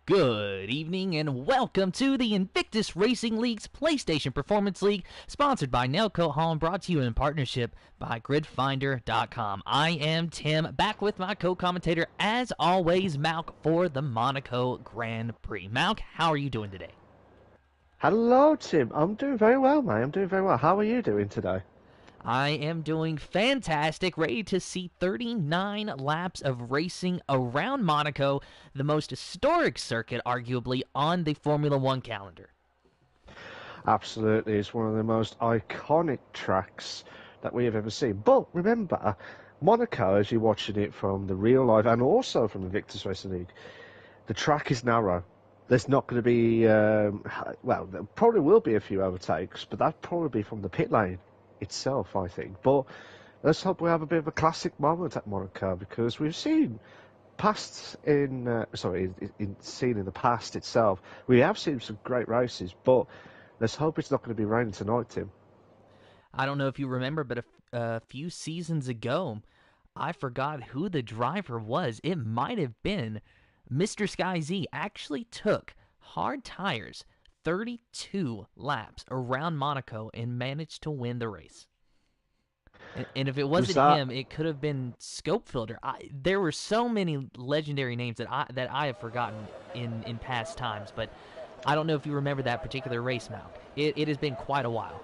Good evening and welcome to the Invictus Racing League's PlayStation Performance League, sponsored by Nelco Hall and brought to you in partnership by GridFinder.com. I am Tim, back with my co-commentator, as always, Malk, for the Monaco Grand Prix. Malk, how are you doing today? Hello, Tim. I'm doing very well, mate. I'm doing very well. How are you doing today? I am doing fantastic, ready to see 39 laps of racing around Monaco, the most historic circuit, arguably, on the Formula One calendar. Absolutely. It's one of the most iconic tracks that we have ever seen. But remember, Monaco, as you're watching it from the real life and also from the Invictus Racing League, the track is narrow. There's not going to be, well, there probably will be a few overtakes, but that'll probably be from the pit lane itself, I think. But let's hope we have a bit of a classic moment at Monaco, because we've seen seen in the past itself, we have seen some great races, but let's hope it's not going to be raining tonight, Tim. I don't know if you remember, but a few seasons ago, I forgot who the driver was. It might have been Mr. Sky Z. Actually took hard tires 32 laps around Monaco and managed to win the race. And if it wasn't him, it could have been Scopefilter. There were so many legendary names that I have forgotten in past times, but I don't know if you remember that particular race, Malk. It has been quite a while.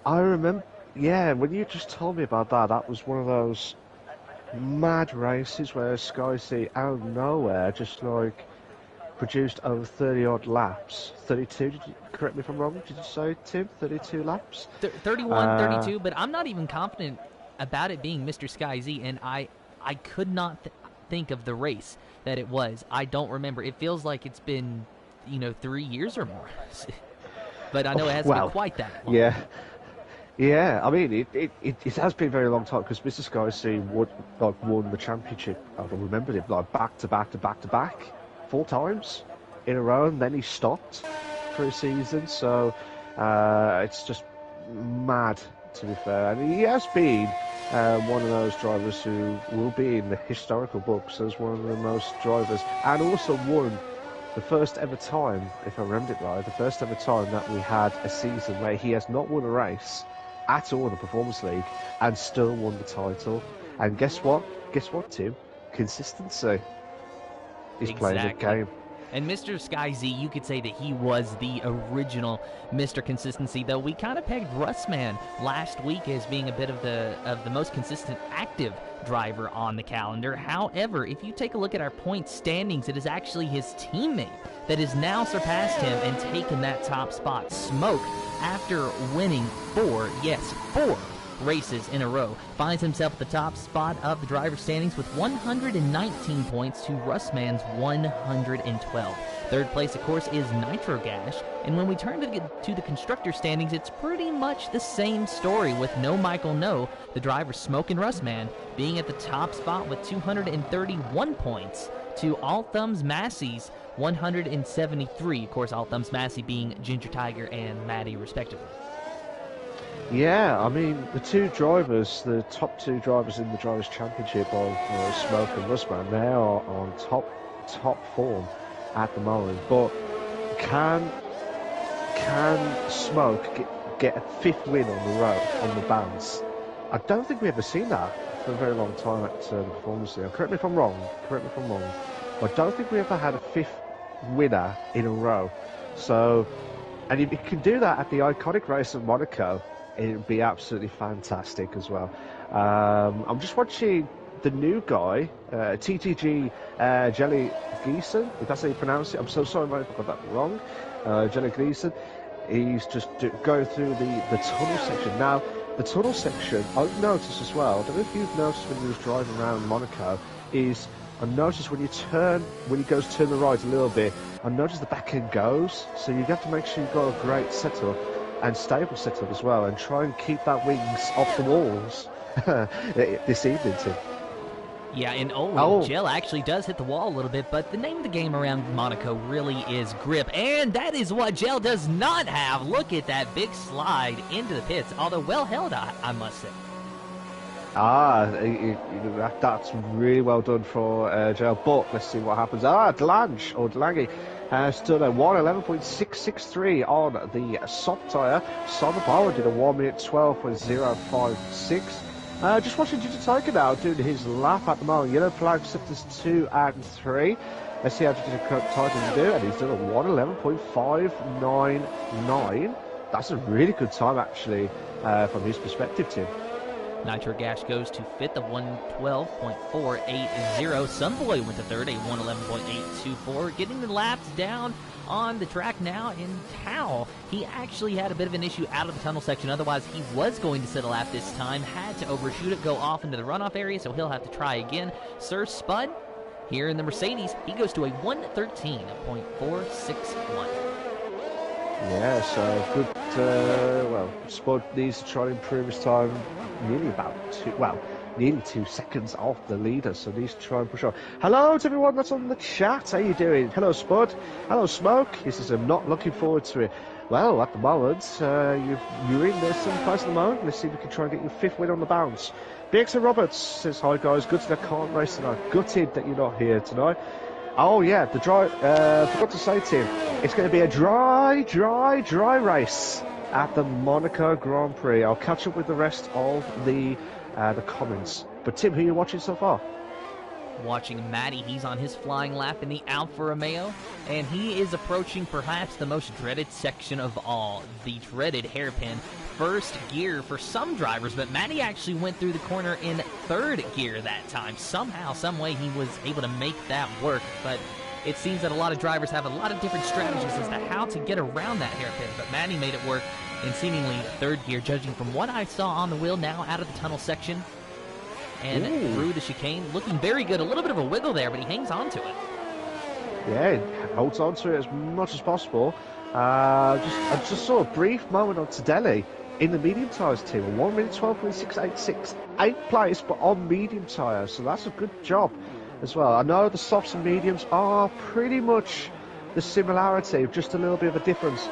I remember, yeah, when you just told me about that, that was one of those mad races where Sky C out of nowhere just like produced over 30 odd laps. 32, correct me if I'm wrong, did you say, Tim? 32 laps? 31, 32, but I'm not even confident about it being Mr. Sky Z, and I could not think of the race that it was. I don't remember. It feels like it's been, 3 years or more. But I know it hasn't been quite that long. Yeah, I mean, it has been a very long time, because Mr. Sky C won the championship. I remembered it like back to back 4 times in a row, and then he stopped for a season. So it's just mad, to be fair. And he has been one of those drivers who will be in the historical books as one of the most drivers, and also won the first ever time, if I remember it right, the first ever time that we had a season where he has not won a race at all in the Performance League and still won the title. And guess what? Tim? Consistency. He's playing the game. And Mr. Sky Z, you could say that he was the original Mr. Consistency, though we kind of pegged Russman last week as being a bit of the most consistent active driver on the calendar. However, if you take a look at our point standings, it is actually his teammate that has now surpassed him and taken that top spot. Smoke, after winning 4 races in a row, finds himself at the top spot of the driver's standings with 119 points to Russman's 112. Third place, of course, is Nitro Gash, and when we turn to the constructor standings, it's pretty much the same story, with No Michael No, the driver Smoke and Russman, being at the top spot with 231 points to All Thumbs Massey's 173. Of course, All Thumbs Massey being Ginger Tiger and Maddie, respectively. Yeah, I mean, the top two drivers in the Drivers' Championship of Smoke and Russman, they are on top form at the moment. But can Smoke get a 5th win on the bounce? I don't think we've ever seen that for a very long time at the Performance League. Correct me if I'm wrong. But I don't think we ever had a 5th winner in a row. So, and if you can do that at the iconic race of Monaco, it would be absolutely fantastic as well. I'm just watching the new guy, TTG Jelly Geeson, if that's how you pronounce it. I'm so sorry if I got that wrong. Jelly Geeson. He's just going through the tunnel section. Now, the tunnel section, I've noticed as well, I don't know if you've noticed when you was driving around Monaco, I noticed when he goes to turn the right a little bit, I noticed the back end goes, so you have to make sure you've got a great setup and stable setup as well, and try and keep that wings off the walls this evening, Tim. Yeah, and Gel actually does hit the wall a little bit, but the name of the game around Monaco really is grip, and that is what Gel does not have. Look at that big slide into the pits, although well held, I must say. That's really well done for JL. But let's see what happens. Delange has done a 1:11.663 on the soft tyre. Sonobara did a 1 minute 12.056. Just watching Ginger Tiger now doing his lap at the moment. Yellow flag sectors 2 and 3. Let's see how Ginger Tiger can do, and he's done a 1:11.599. That's a really good time, actually, from his perspective, Tim. Nitro Gash goes to fifth, a 1:12.480. Sunboy went to third, a 1:11.824. Getting the laps down on the track now in Tao. He actually had a bit of an issue out of the tunnel section. Otherwise, he was going to set a lap this time. Had to overshoot it, go off into the runoff area, so he'll have to try again. Sir Spud, here in the Mercedes, he goes to a 1:13.461. Yeah, so good. Spud needs to try and improve his time. Nearly 2 seconds off the leader, so needs to try and push on. Hello to everyone that's on the chat. How you doing? Hello, Spud. Hello, Smoke. He says, I'm not looking forward to it. Well, at the moment, you're in there some place at the moment. Let's see if we can try and get your 5th win on the bounce. BXN Roberts says, hi guys, gutted I can't race tonight. Gutted that you're not here tonight. Oh yeah, the dry, forgot to say, Tim, it's going to be a dry race at the Monaco Grand Prix. I'll catch up with the rest of the comments. But Tim, who are you watching so far? Watching Matty, he's on his flying lap in the Alfa Romeo, and he is approaching perhaps the most dreaded section of all, the dreaded hairpin. First gear for some drivers, but Matty actually went through the corner in 3rd gear that time. Somehow, some way, he was able to make that work, but it seems that a lot of drivers have a lot of different strategies as to how to get around that hairpin, but Matty made it work in seemingly 3rd gear, judging from what I saw on the wheel now out of the tunnel section. And through the chicane, looking very good. A little bit of a wiggle there, but he hangs on to it. Yeah, he holds on to it as much as possible. I just saw a brief moment on Tadelli in the medium tyres team. 1 minute 12.686. 8th place, but on medium tyres. So that's a good job as well. I know the softs and mediums are pretty much the similarity, just a little bit of a difference. So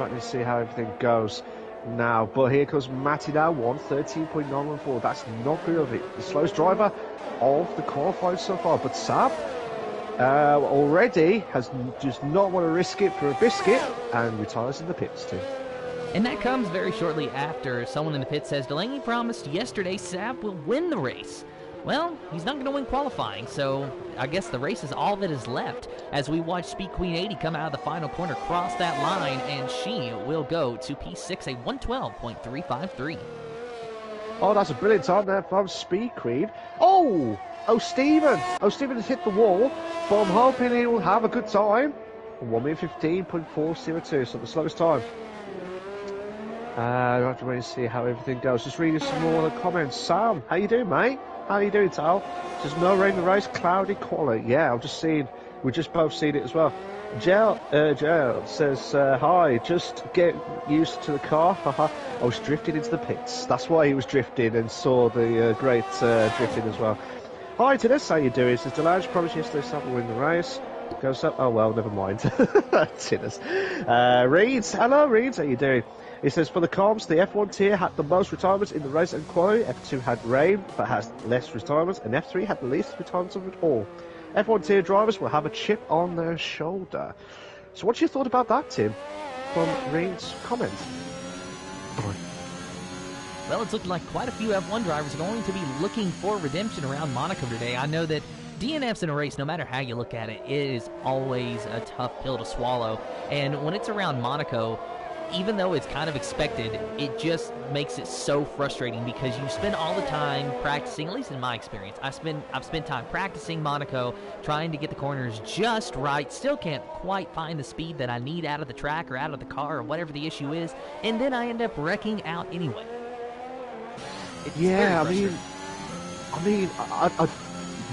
I can see how everything goes now, but here comes Matty now, 1:13.914. That's not good of it. The slowest driver of the qualifying so far, but Sab already has just not want to risk it for a biscuit and retires in the pits too. And that comes very shortly after someone in the pit says Delaney promised yesterday Sab will win the race. Well, he's not going to win qualifying, so I guess the race is all that is left as we watch Speed Queen 80 come out of the final corner, cross that line, and she will go to P6, a 1:12.353. Oh, that's a brilliant time there from Speed Queen. Stephen has hit the wall, but I'm hoping he will have a good time. 1 minute 15.402, so the slowest time. I have to wait and see how everything goes. Just reading some more of the comments. Sam, how you doing, mate? How are you doing, Tal? There's no rain in the race, cloudy, quality. Yeah, I've just seen, we just both seen it as well. Jail says, hi, just get used to the car. I was drifting into the pits. That's why he was drifting and saw the great drifting as well. Hi, Dennis, how you doing? Says, Delange promised yesterday Sam will win the race. Goes up, oh well, never mind. Dennis. Reeds, hello, Reeds, how you doing? He says, for the comps, the F1 tier had the most retirements in the race and quality. F2 had rain, but has less retirements. And F3 had the least retirements of it all. F1 tier drivers will have a chip on their shoulder. So what's your thought about that, Tim, from Reed's comments? Well, it's looking like quite a few F1 drivers are going to be looking for redemption around Monaco today. I know that DNFs in a race, no matter how you look at it, is always a tough pill to swallow. And when it's around Monaco, even though it's kind of expected, it just makes it so frustrating because you spend all the time practicing, at least in my experience. I've spent time practicing Monaco, trying to get the corners just right, still can't quite find the speed that I need out of the track or out of the car or whatever the issue is, and then I end up wrecking out anyway. Yeah,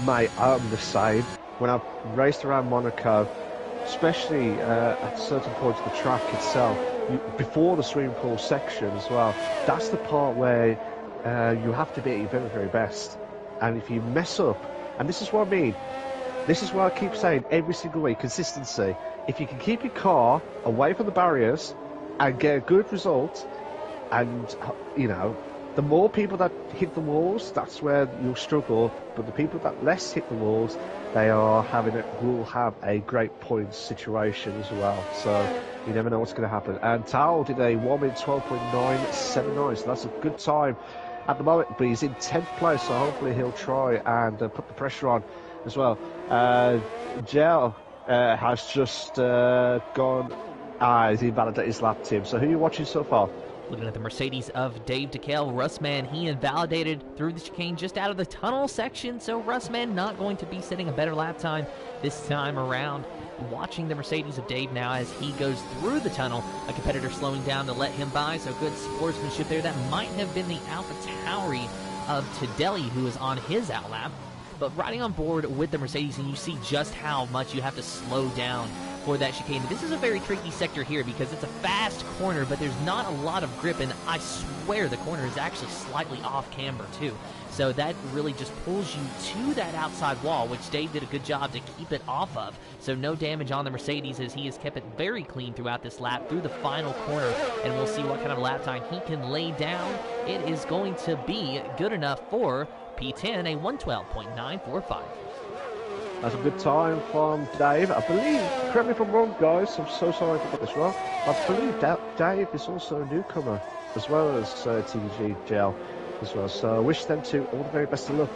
mate, I'm the same. When I've raced around Monaco, especially at certain points of the track itself, before the swimming pool section as well, that's the part where you have to be at your very, very best. And if you mess up, and this is what I mean, this is what I keep saying every single week, consistency. If you can keep your car away from the barriers and get a good result, and, the more people that hit the walls, that's where you'll struggle. But the people that less hit the walls, will have a great points situation as well. So you never know what's going to happen. And Tao did a 1 minute 12.979, so that's a good time at the moment. But he's in 10th place, so hopefully he'll try and put the pressure on as well. Gel has just gone. He's invalidated his lap, Tim. So who are you watching so far? Looking at the Mercedes of Dave DeKale, Russman, he invalidated through the chicane just out of the tunnel section, so Russman not going to be setting a better lap time this time around. Watching the Mercedes of Dave now as he goes through the tunnel, a competitor slowing down to let him by, so good sportsmanship there. That might have been the Alpha Tauri of Tedeli who was on his outlap, but riding on board with the Mercedes, and you see just how much you have to slow down for that chicane. This is a very tricky sector here because it's a fast corner, but there's not a lot of grip, and I swear the corner is actually slightly off camber too. So that really just pulls you to that outside wall, which Dave did a good job to keep it off of. So no damage on the Mercedes as he has kept it very clean throughout this lap through the final corner, and we'll see what kind of lap time he can lay down. It is going to be good enough for P10, a 112.945. That's a good time from Dave. I believe, correct me if I'm wrong, guys, I'm so sorry to get this wrong. I believe Dave is also a newcomer, as well as TDG Gel as well. So I wish them all the very best of luck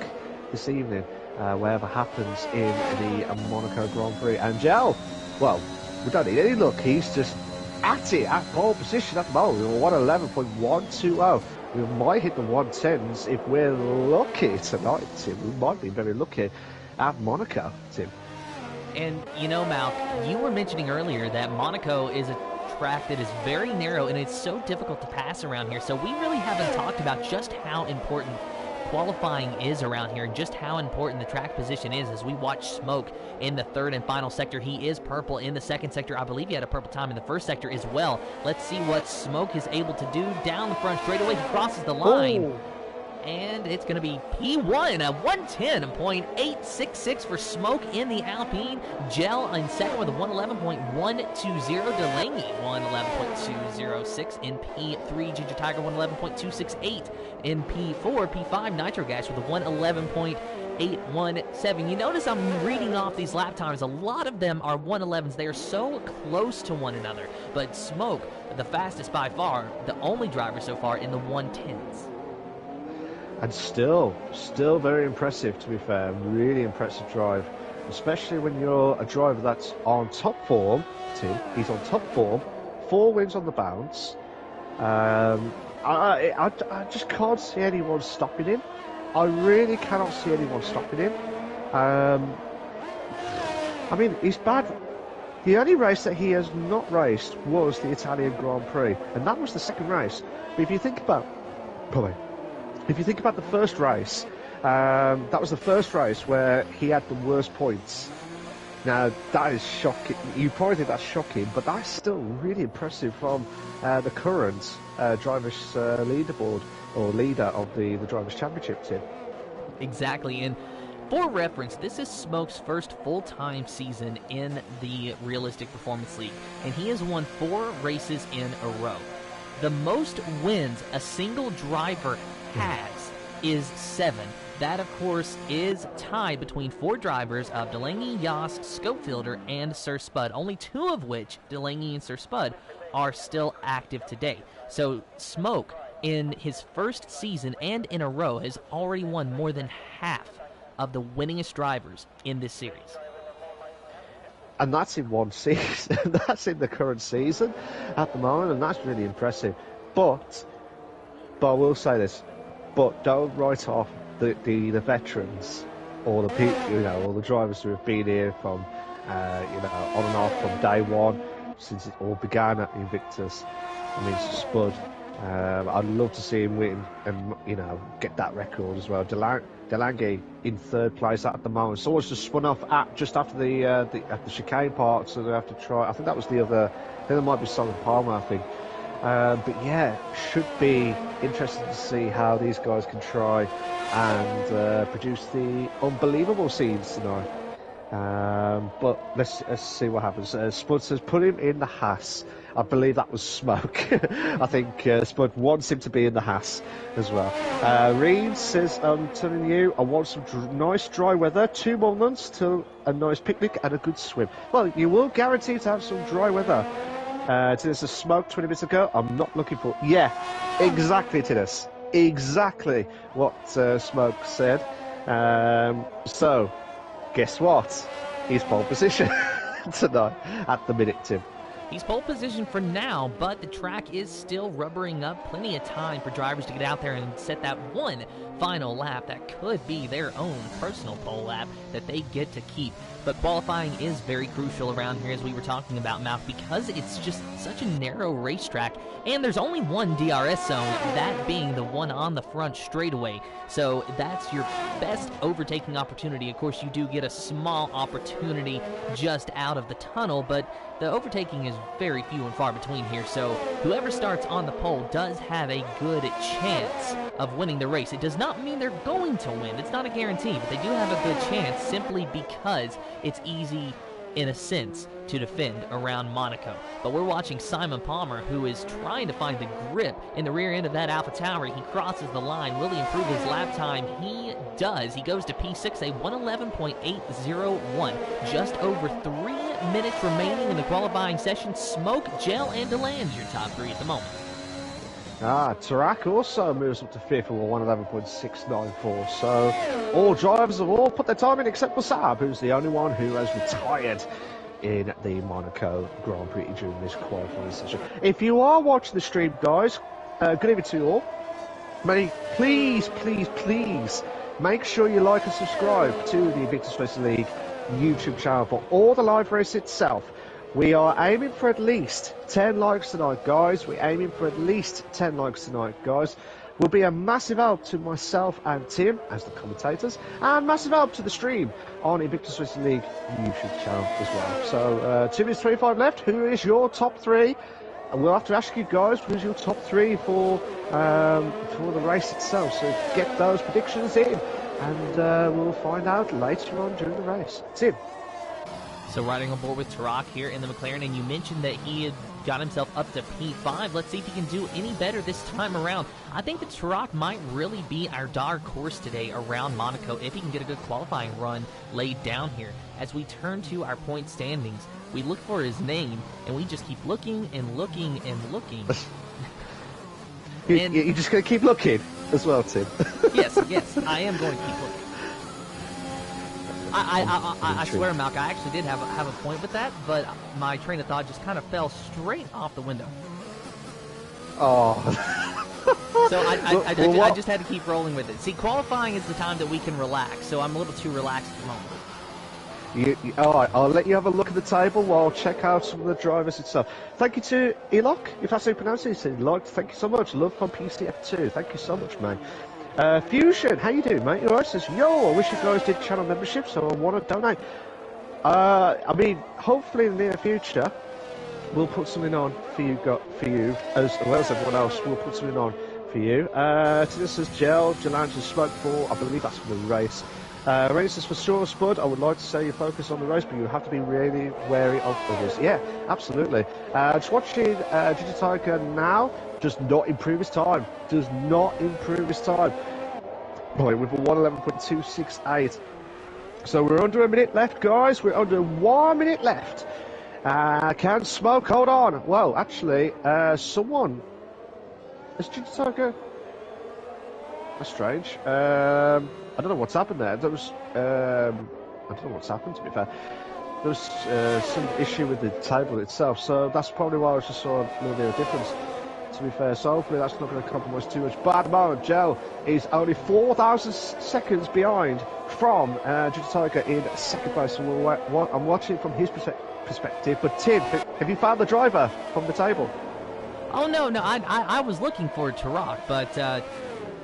this evening, wherever happens in the Monaco Grand Prix. And Gel, well, we don't need any luck. He's just at it, at pole position at the moment. 111.120. We might hit the 110s if we're lucky tonight, Tim. We might be very lucky at Monaco, Tim. And you know, Malk, you were mentioning earlier that Monaco is a track that is very narrow and it's so difficult to pass around here. So we really haven't talked about just how important qualifying is around here and just how important the track position is as we watch Smoke in the third and final sector. He is purple in the second sector. I believe he had a purple time in the first sector as well. Let's see what Smoke is able to do down the front straightaway. He crosses the line. Oh. And it's going to be P1 at 110.866 for Smoke in the Alpine. Gel in second with a 111.120. Delaney 111.206 in P3. Ginger Tiger 111.268 in P4. P5 Nitro Gas with a 111.817. You notice I'm reading off these lap times. A lot of them are 111s. They are so close to one another. But Smoke, the fastest by far, the only driver so far in the 110s. And still very impressive, to be fair. Really impressive drive, especially when you're a driver that's on top form. Tim, he's on top form, 4 wins on the bounce. I just can't see anyone stopping him. I really cannot see anyone stopping him. I mean, he's bad. The only race that he has not raced was the Italian Grand Prix, and that was the second race. But if you think about, if you think about the first race, that was the first race where he had the worst points. Now, that is shocking. You probably think that's shocking, but that's still really impressive from the current Drivers' leaderboard, or leader of the Drivers' Championship team. Exactly, and for reference, this is Smoke's first full-time season in the Realistic Performance League, and he has won 4 races in a row. The most wins a single driver has is 7. That, of course, is tied between 4 drivers of Delaney, Yost, Scopefielder, and Sir Spud, only 2 of which, Delaney and Sir Spud, are still active today. So Smoke, in his first season and in a row, has already won more than half of the winningest drivers in this series. And that's in one season. That's in the current season at the moment, and that's really impressive. But I will say this, but don't write off the veterans or the people, or the drivers who have been here from, on and off from day one since it all began at Invictus. I mean, Spud. I'd love to see him win and get that record as well. Delange in 3rd place at the moment. Someone's just spun off just after the chicane part, so they have to try. I think that was the other. I think there might be Solid Palmer, I think. But yeah, should be interesting to see how these guys can try and produce the unbelievable scenes tonight. But let's see what happens. Spud says put him in the Haas. I believe that was Smoke. I think Spud wants him to be in the Haas as well. Reed says, I'm telling you, I want some nice dry weather, 2 more months till a nice picnic and a good swim. Well, you will guarantee to have some dry weather. Tinnis has smoked 20 minutes ago. I'm not looking for... Yeah, exactly, Tinnis. Exactly what Smoke said. So, guess what? He's pole position tonight at the minute, Tim. He's pole position for now, but the track is still rubbering up. Plenty of time for drivers to get out there and set that one final lap that could be their own personal pole lap that they get to keep. But qualifying is very crucial around here, as we were talking about, Malk, because it's just such a narrow racetrack, and there's only one DRS zone, that being the one on the front straightaway. So that's your best overtaking opportunity. Of course, you do get a small opportunity just out of the tunnel, but the overtaking is very few and far between here, so whoever starts on the pole does have a good chance of winning the race. It does not mean they're going to win. It's not a guarantee, but they do have a good chance simply because it's easy, in a sense, to defend around Monaco. But we're watching Simon Palmer, who is trying to find the grip in the rear end of that Alpha Tower. He crosses the line. Will he improve his lap time? He does. He goes to P6, a 111.801. Just over 3 minutes remaining in the qualifying session. Smoke, Gel, and Delange, your top 3 at the moment. Tarak also moves up to 5th with a 111.694. So all drivers have all put their time in except for Saab, who's the only one who has retired in the Monaco Grand Prix during this qualifying session. If you are watching the stream, guys, good evening to you all. Please make sure you like and subscribe to the Invictus Racing League YouTube channel for all the live race itself. We are aiming for at least 10 likes tonight, guys. We're aiming for at least 10 likes tonight, guys. Will be a massive help to myself and Tim as the commentators, and massive help to the stream on Invictus Racing League YouTube channel as well. So 2 minutes 25 left. Who is your top 3? And we'll have to ask you guys who's your top 3 for the race itself. So get those predictions in, and we'll find out later on during the race. Tim. So riding on board with Tarak here in the McLaren, and you mentioned that he had got himself up to P5. Let's see if he can do any better this time around. I think that Tarak might really be our dark horse today around Monaco if he can get a good qualifying run laid down here. As we turn to our point standings, we look for his name, and we just keep looking and looking and looking. You're just going to keep looking as well, Tim? Yes, I am going to keep looking. I swear, Malk, I actually did have a point with that, but my train of thought just kind of fell straight off the window. Oh. So I just had to keep rolling with it. See, qualifying is the time that we can relax, so I'm a little too relaxed at the moment. All right, I'll let you have a look at the table while I'll check out some of the drivers itself. Thank you to Elok, if that's how you pronounce it. Elok, thank you so much. Love from PC F2. Thank you so much, mate. Fusion, how you doing, mate? You alright? Says, yo, I wish you guys did channel membership, so I want to donate. I mean, hopefully in the near future, we'll put something on for you, as well as everyone else. We'll put something on for you. This is Jalange and Smoke for, I believe that's for the race. Rainy says, for sure, Spud, I would like to say you focus on the race, but you have to be really wary of others. Yeah, absolutely. Just watching Digitiger now, does not improve his time. Does not improve his time. Boy, with a 111.268. So we're under a minute left, guys. We're under 1 minute left. Can Smoke hold on? Well, actually, someone... Is Digitiger... That's strange. I don't know what's happened there. There was... I don't know what's happened, to be fair. There was some issue with the table itself, so that's probably why I just saw a little bit of difference, to be fair. So hopefully that's not going to compromise too much. But at the moment, Gel is only 4,000 seconds behind from Tiger in second place. So I'm watching it from his perspective. But Tim, have you found the driver from the table? Oh, no, I was looking for Tarak, but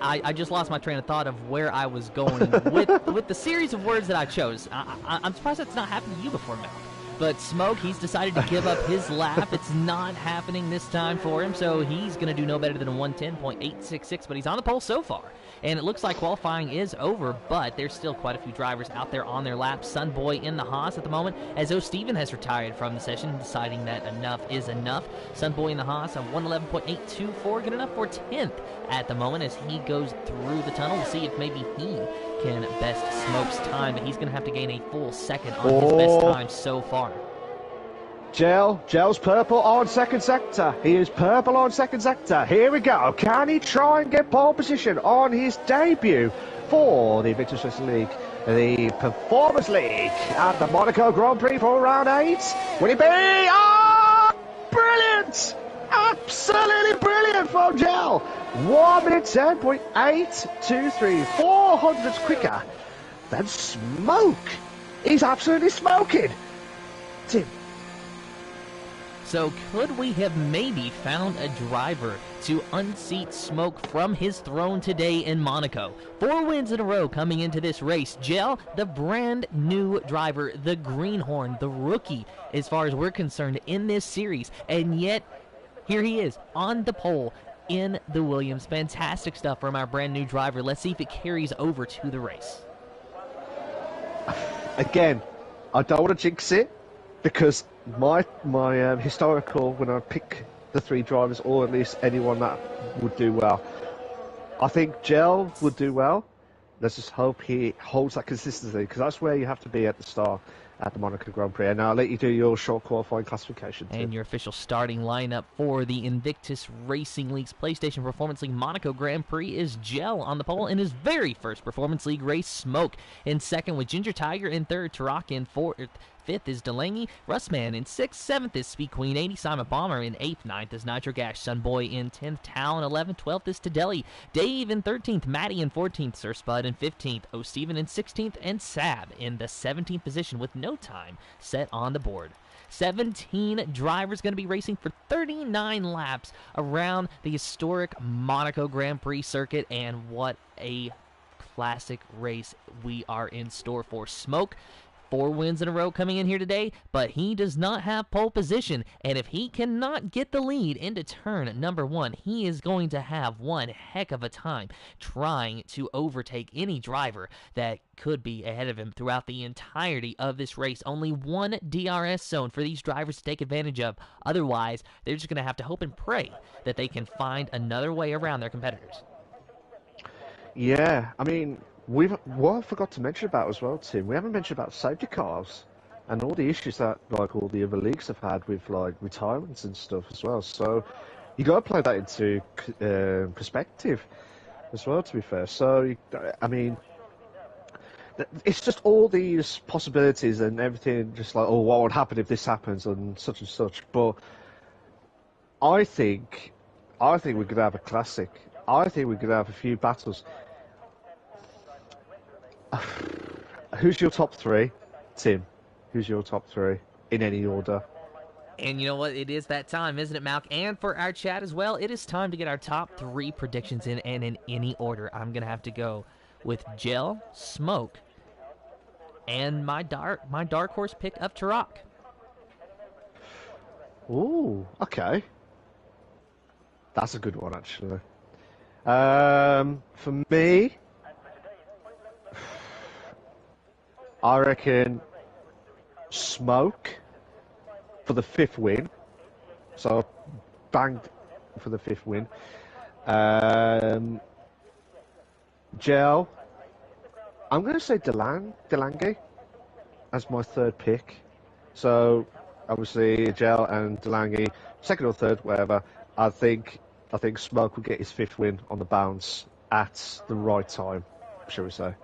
I just lost my train of thought of where I was going with the series of words that I chose. I'm surprised that's not happened to you before, Matt. But Smoke, he's decided to give up his lap. It's not happening this time for him, so he's going to do no better than a 110.866, but he's on the pole so far. And it looks like qualifying is over, but there's still quite a few drivers out there on their laps. Sunboy in the Haas at the moment, as O'Steven has retired from the session, deciding that enough is enough. Sunboy in the Haas, a 111.824, good enough for 10th at the moment as he goes through the tunnel. We'll see if maybe he can best Smoke's time, but he's going to have to gain a full second on his best time so far. Gel's purple on second sector. He is purple on second sector. Here we go. Can he try and get pole position on his debut for the Invictus Racing League, the Performance League at the Monaco Grand Prix for round 8? Will it be? Oh, brilliant! Absolutely brilliant from Gel. 1 minute 10.823, 400 quicker than Smoke. He's absolutely smoking. Tim. So could we have maybe found a driver to unseat Smoke from his throne today in Monaco? 4 wins in a row coming into this race. Gel, the brand new driver, the greenhorn, the rookie as far as we're concerned in this series. And yet, here he is on the pole in the Williams. Fantastic stuff from our brand new driver. Let's see if it carries over to the race. Again, I don't want to jinx it, because my historical, when I pick the 3 drivers, or at least anyone that would do well, I think Gel would do well. Let's just hope he holds that consistency, because that's where you have to be at the start at the Monaco Grand Prix. And I'll let you do your short qualifying classification too. And your official starting lineup for the Invictus Racing League's PlayStation Performance League Monaco Grand Prix is Gel on the pole in his very first Performance League race. Smoke in second with Ginger Tiger in third, Tarak in fourth. 5th is Delaney, Russman in 6th, 7th is Speed Queen 80, Simon Bomber in 8th, 9th is Nitro Gash, Sunboy in 10th, Tal in 11th, 12th is Tadeli, Dave in 13th, Maddie in 14th, Sir Spud in 15th, O'Steven in 16th, and Sab in the 17th position with no time set on the board. 17 drivers going to be racing for 39 laps around the historic Monaco Grand Prix circuit, and what a classic race we are in store for. Smoke, 4 wins in a row coming in here today, but he does not have pole position, and if he cannot get the lead into turn number 1, he is going to have one heck of a time trying to overtake any driver that could be ahead of him throughout the entirety of this race. Only one DRS zone for these drivers to take advantage of. Otherwise, they're just going to have to hope and pray that they can find another way around their competitors. Yeah, I mean, what I forgot to mention about as well, Tim, we haven't mentioned about safety cars and all the issues that like all the other leagues have had with like retirements and stuff as well. So you got to play that into perspective as well, to be fair. So I mean, it's just all these possibilities and everything, just like, oh, what would happen if this happens and such. But I think we're gonna have a classic. I think we're gonna have a few battles. Who's your top 3, Tim? Who's your top 3 in any order? And you know what? It is that time, isn't it, Malk? And for our chat as well, it is time to get our top 3 predictions in, and in any order. I'm going to have to go with Gel, Smoke, and my dark horse pick of Tarak. Ooh, okay. That's a good one, actually. For me, I reckon Smoke for the 5th win. So banged for the 5th win. Gel, I'm going to say Delange as my 3rd pick. So obviously Gel and Delange, 2nd or 3rd, whatever. I think Smoke will get his 5th win on the bounce at the right time, shall we say.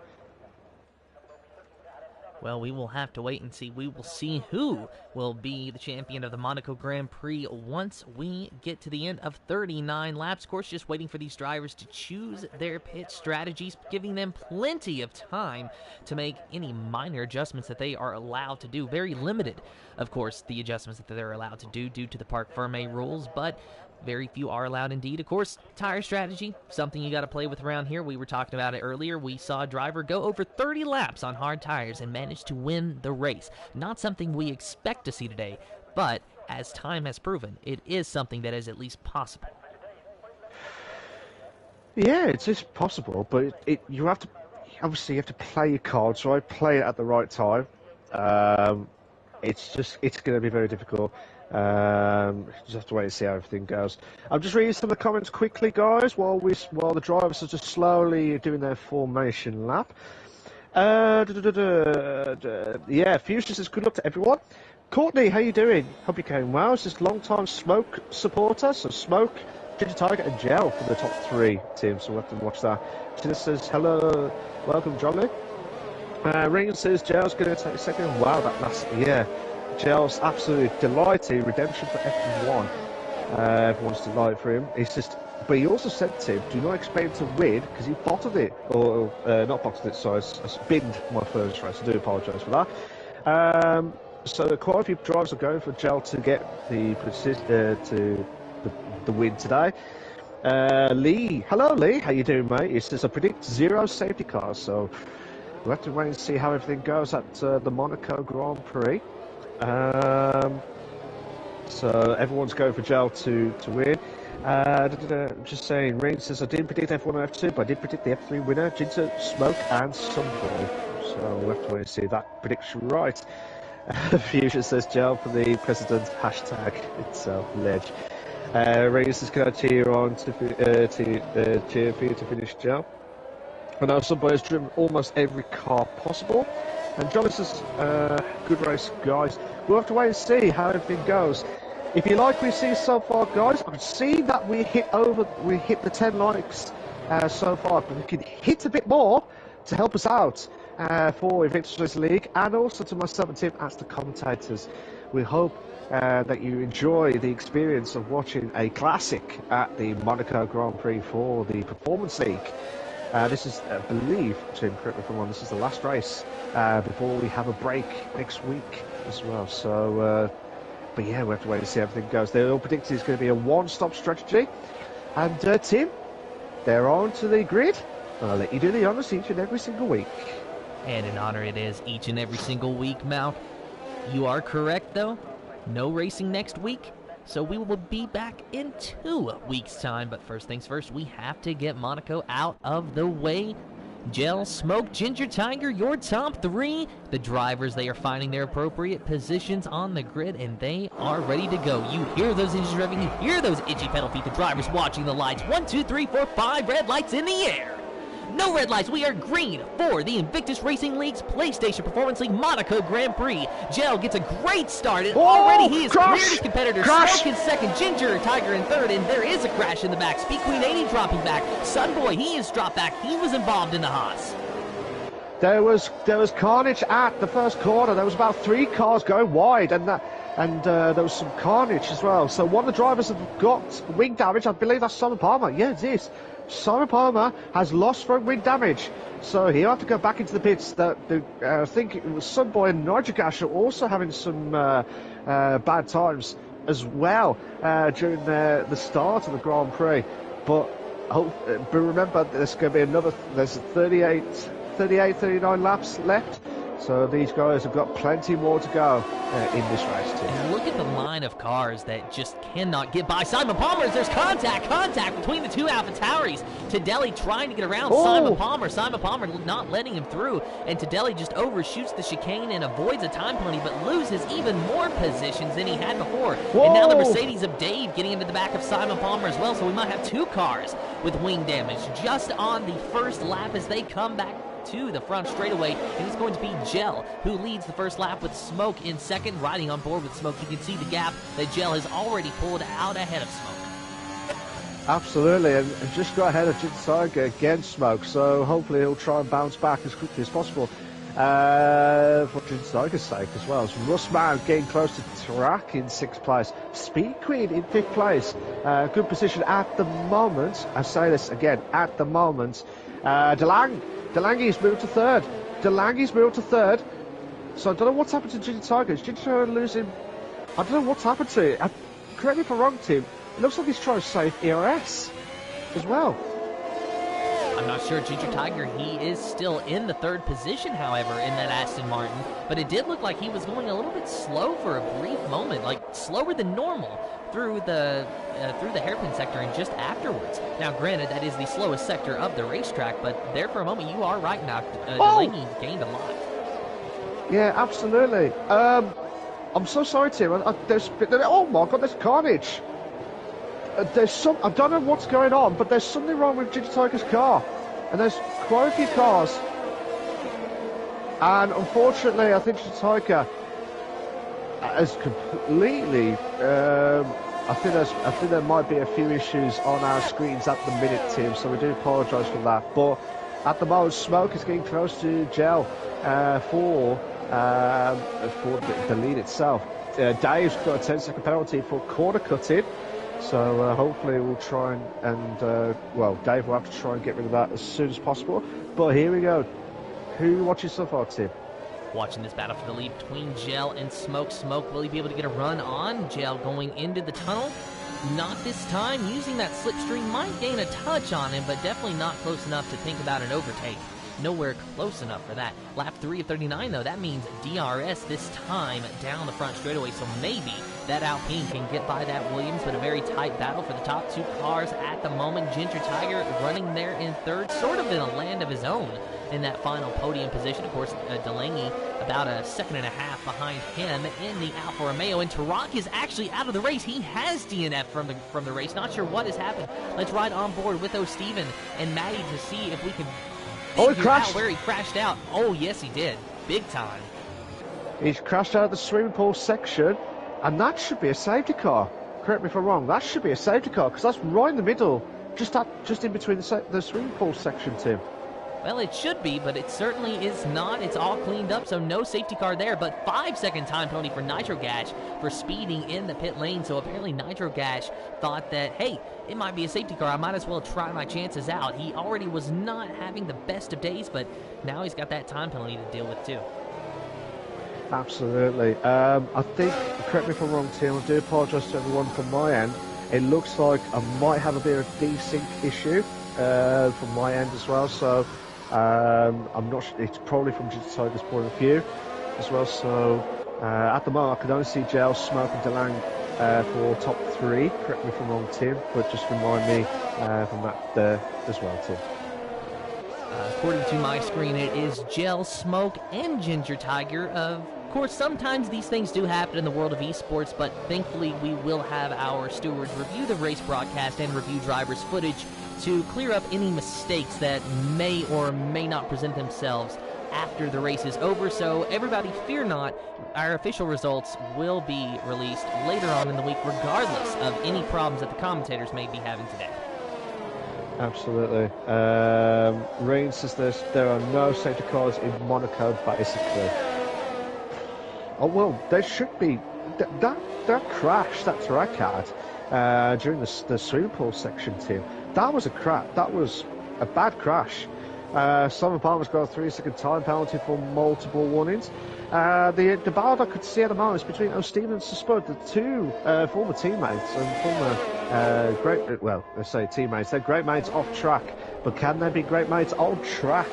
Well, we will have to wait and see. We will see who will be the champion of the Monaco Grand Prix once we get to the end of 39 laps. Of course, just waiting for these drivers to choose their pit strategies, giving them plenty of time to make any minor adjustments that they are allowed to do. Very limited, of course, the adjustments that they're allowed to do due to the Parc Fermé rules, but Very few are allowed indeed. Of course, tire strategy, something you got to play with around here. We were talking about it earlier. We saw a driver go over 30 laps on hard tires and manage to win the race. Not something we expect to see today, but as time has proven, it is something that is at least possible. Yeah, it is possible, but you have to, obviously you have to play your cards right, play it at the right time. It's going to be very difficult. Just have to wait and see how everything goes. I'm just reading some of the comments quickly, guys, while the drivers are just slowly doing their formation lap. Yeah, Fuchsia says good luck to everyone. Courtney, how you doing? Hope you're going well. It's just long-time Smoke supporter, so Smoke, Ginger Tiger and Gel for the top 3 teams, so we'll have to watch that. Tina says hello, welcome Johnny. Ring says Gel's going to take a second. Wow, that last, yeah. Gel's absolutely delighted. Redemption for F1. Everyone's delighted for him. He's just, but he also said to him, do not expect him to win because he bottled it. Or, not bottled it, sorry, I binned my first race. I do apologise for that. So quite a few drivers are going for Gel to get the win today. Lee, hello Lee, how you doing, mate? He says I predict 0 safety cars, so we'll have to wait and see how everything goes at the Monaco Grand Prix. So everyone's going for Gel to win. Just saying, Rain says I didn't predict F1 and F2, but I did predict the F3 winner, Ginger, Smoke and Sunboy. So we'll have to wait and see that prediction right. Fusion says Gel for the president, hashtag itself, ledge. Rain says can I cheer on to cheer for you to finish, Gel? I know Sunboy has driven almost every car possible. And John says, good race, guys. We'll have to wait and see how everything goes. If you like what we see so far, guys, I've seen that we hit the 10 likes so far, but we can hit a bit more to help us out for Invictus Racing League, and also to myself and Tim as the commentators. We hope that you enjoy the experience of watching a classic at the Monaco Grand Prix for the Performance League. This is, I believe, Tim, correct me if I'm wrong, this is the last race before we have a break next week as well. So, but yeah, we have to wait and see how everything goes. They all predict it's going to be a one-stop strategy. And Tim, they're on to the grid. I'll let you do the honours each and every single week. And an honor it is each and every single week, Mal. You are correct, though. No racing next week. So we will be back in 2 weeks' time. But first things first, we have to get Monaco out of the way. Gel, Smoke, Ginger, Tiger, your top 3. The drivers, they are finding their appropriate positions on the grid, and they are ready to go. You hear those engines revving, you hear those itchy pedal feet, the drivers watching the lights. 1, 2, 3, 4, 5 red lights in the air. No red lights, we are green for the Invictus Racing League's PlayStation Performance League Monaco Grand Prix. Gel gets a great start, and already he has cleared his competitors. Smoke in second, Ginger, Tiger in third, and there is a crash in the back. Speed Queen 80 dropping back. Sunboy, he is dropped back. He was involved in the Haas. There was carnage at the first corner. There was about 3 cars going wide, and there was some carnage as well. So one of the drivers have got wing damage. I believe that's Simon Palmer. Yeah, it is. Simon Palmer has lost front wing damage, so he'll have to go back into the pits. I think it was Sunboy and Nitrogash are also having some bad times as well during the start of the Grand Prix. But remember, there's going to be there's 39 laps left. So these guys have got plenty more to go in this race too. And look at the line of cars that just cannot get by Simon Palmer. There's contact between the 2 AlphaTauris. Tadelli trying to get around Simon Palmer. Simon Palmer not letting him through. And Tadelli just overshoots the chicane and avoids a time penalty, but loses even more positions than he had before. And now the Mercedes of Dave getting into the back of Simon Palmer as well. So we might have 2 cars with wing damage just on the first lap as they come back to the front straightaway, and it's going to be Gel who leads the first lap with Smoke in second. Riding on board with Smoke, you can see the gap that Gel has already pulled out ahead of Smoke. Absolutely, and just got ahead of Ginger Tiger against Smoke, so hopefully he'll try and bounce back as quickly as possible for Ginger Tiger's sake as well. As Russman getting close to track in 6th place. Speed Queen in 5th place. Good position at the moment. I say this again, at the moment. Delange's moved to 3rd. So I don't know what's happened to Ginger Tiger. Is Ginger losing? I don't know what's happened to it. Correct me if I'm wrong, Tim. It looks like he's trying to save ERS as well. I'm not sure. Ginger Tiger, he is still in the third position, however, in that Aston Martin. But it did look like he was going a little bit slow for a brief moment, like slower than normal through the hairpin sector and just afterwards. Now, granted, that is the slowest sector of the racetrack, but there for a moment, you are right, now. Delaney gained a lot. Yeah, absolutely. I'm so sorry, Tim. Oh my God, there's carnage. I don't know what's going on, but there's something wrong with Ginger Tiger's car, and there's quite a few cars. And unfortunately, I think Ginger Tiger has completely. I think there might be a few issues on our screens at the minute, Tim. So we do apologise for that. But at the moment, Smoke is getting close to Gel for the lead itself. Dave's got a 10-second penalty for corner cutting. So hopefully we'll try and well, Dave will have to try and get rid of that as soon as possible. But here we go. Who watches so far, Tim? Watching this battle for the lead between Gel and Smoke. Smoke, will he be able to get a run on Gel going into the tunnel? Not this time. Using that slipstream might gain a touch on him, but definitely not close enough to think about an overtake. Nowhere close enough for that. Lap 3 of 39, though, that means DRS this time down the front straightaway, so maybe that Alpine can get by that Williams, but a very tight battle for the top two cars at the moment. Ginger Tiger running there in third, sort of in a land of his own in that final podium position. Of course, Delaney about a second and a half behind him in the Alfa Romeo, and Tarak is actually out of the race. He has DNF from the race. Not sure what has happened. Let's ride on board with O'Steven and Maddie to see if we can he crashed. Where he crashed out. Oh, yes, he did. Big time. He's crashed out of the swimming pool section, and that should be a safety car. Correct me if I'm wrong. That should be a safety car, because that's right in the middle, just in between the swimming pool section, Tim. Well, it should be, but it certainly is not. It's all cleaned up, so no safety car there. But 5-second time penalty for Nitro Gash for speeding in the pit lane. So apparently Nitro Gash thought that, hey, it might be a safety car. I might as well try my chances out. He already was not having the best of days, but now he's got that time penalty to deal with too. Absolutely. I think, correct me if I'm wrong, Tim, I do apologise to everyone from my end. It looks like I might have a bit of a desync issue from my end as well. So I'm not sure, it's probably from Ginger Tiger's point of view as well. So at the moment I can only see Gel, Smoke and Delang for top 3. Correct me if I'm wrong, Tim, but just remind me from that as well, Tim. According to my screen, it is Gel, Smoke, and Ginger Tiger. Of course, sometimes these things do happen in the world of esports, but thankfully we will have our stewards review the race broadcast and review drivers' footage to clear up any mistakes that may or may not present themselves after the race is over. So everybody fear not, our official results will be released later on in the week, regardless of any problems that the commentators may be having today. Absolutely. Rain says there are no safety cars in Monaco, basically. Oh, well, there should be. That crash that Tarak had during the swimming pool section, Tim, that was a bad crash. Simon Palmer's got a 3-second time penalty for multiple warnings. The battle I could see at the moment is between O'Steven and Spud, the two former teammates and former let's say teammates. They're great mates off track, but can they be great mates on track?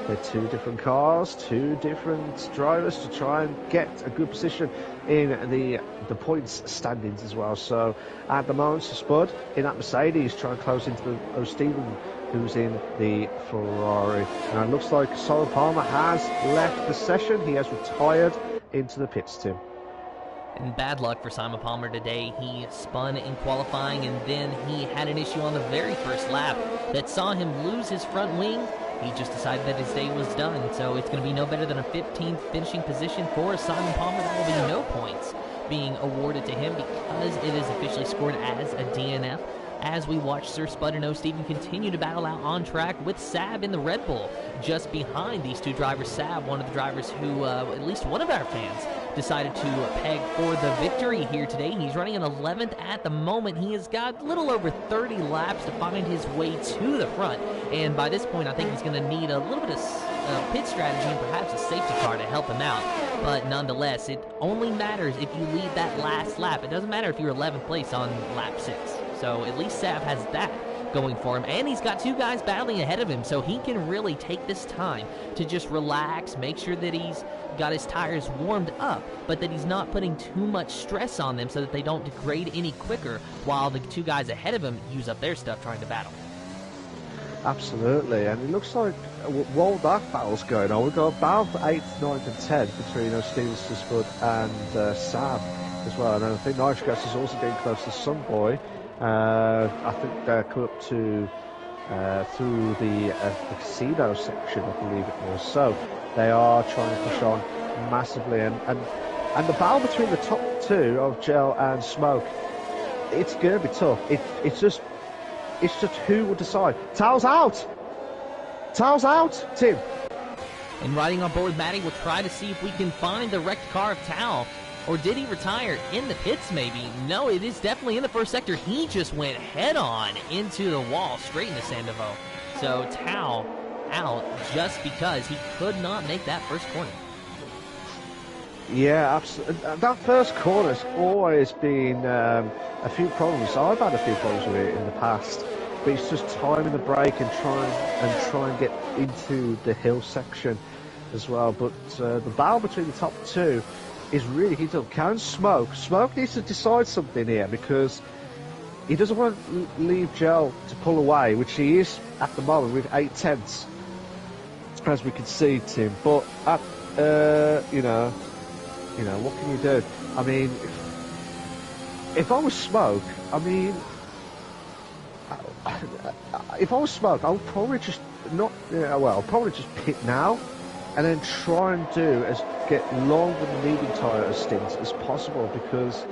They're two different cars, two different drivers to try and get a good position in the points standings as well. So at the moment, Spud in that Mercedes trying to close into O'Steven, who's in the Ferrari. Now it looks like Simon Palmer has left the session. He has retired into the pits, Tim. And bad luck for Simon Palmer today. He spun in qualifying, and then he had an issue on the very first lap that saw him lose his front wing. He just decided that his day was done, so it's going to be no better than a 15th finishing position for Simon Palmer. There will be no points being awarded to him because it is officially scored as a DNF. As we watch Sir Spud and O'Steven continue to battle out on track with Sab in the Red Bull just behind these two drivers. Sab, one of the drivers who, at least one of our fans, decided to peg for the victory here today. He's running in 11th at the moment. He has got a little over 30 laps to find his way to the front, and by this point I think he's going to need a little bit of pit strategy and perhaps a safety car to help him out. But nonetheless, it only matters if you lead that last lap. It doesn't matter if you're 11th place on lap 6. So at least Sav has that going for him, and he's got 2 guys battling ahead of him, so he can really take this time to just relax, make sure that he's got his tires warmed up, but that he's not putting too much stress on them so that they don't degrade any quicker while the 2 guys ahead of him use up their stuff trying to battle. Absolutely, and it looks like while that battle's going on, we've got about 8th, 9th and 10th between Steven Siswood and Sav as well, and I think Nitrogas is also getting close to Sunboy. I think they're coming up to through the casino section, I believe it was. So they are trying to push on massively, and the battle between the top 2 of Gel and Smoke, it's going to be tough. It's just who will decide. Tao's out, Tim. And riding on board with Matty, we'll try to see if we can find the wrecked car of Tao. Or did he retire in the pits maybe? No, it is definitely in the first sector. He just went head-on into the wall, straight into Sandoval. So Tao out just because he could not make that first corner. Yeah, absolutely. That first corner's always been a few problems. I've had a few problems with it in the past. But it's just timing the brake and try and get into the hill section as well. But the battle between the top 2 is really heated up. Can Smoke needs to decide something here, because he doesn't want to leave Gel to pull away, which he is at the moment with 8 tenths, as we can see, Tim. But you know, what can you do? I mean, if I was Smoke, I would probably just I'll probably just pit now, and then try and get long with the medium tyre as stints as possible, because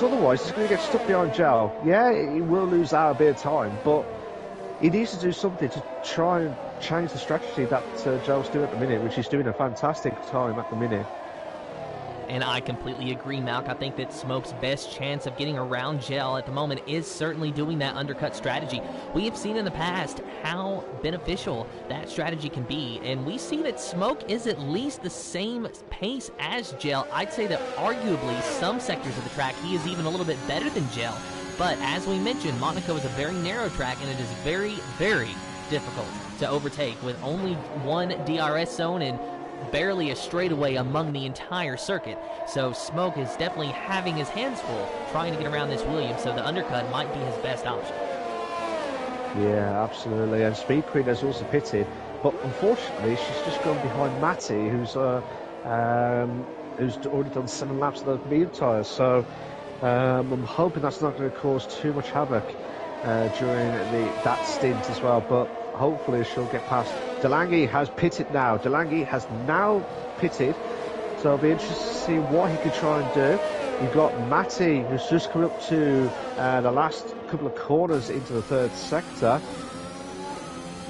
otherwise he's going to get stuck behind Gel. Yeah, he will lose out a bit of time, but he needs to do something to try and change the strategy that Gel's doing at the minute, which he's doing a fantastic time at the minute. And I completely agree, Malk. I think that Smoke's best chance of getting around Gel at the moment is certainly doing that undercut strategy. We have seen in the past how beneficial that strategy can be, and we see that Smoke is at least the same pace as Gel. I'd say that arguably some sectors of the track he is even a little bit better than Gel. But as we mentioned, Monaco is a very narrow track, and it is very, very difficult to overtake with only one DRS zone and barely a straightaway among the entire circuit. So Smoke is definitely having his hands full trying to get around this Williams, so the undercut might be his best option. Yeah, absolutely. And Speed Queen has also pitted, but unfortunately she's just gone behind Matty, who's already done 7 laps of those medium tyres. So I'm hoping that's not going to cause too much havoc during that stint as well, but hopefully she'll get past. Delange has pitted now. Delange has now pitted, so it'll be interesting to see what he can try and do. You've got Matty, who's just come up to the last couple of corners into the 3rd sector.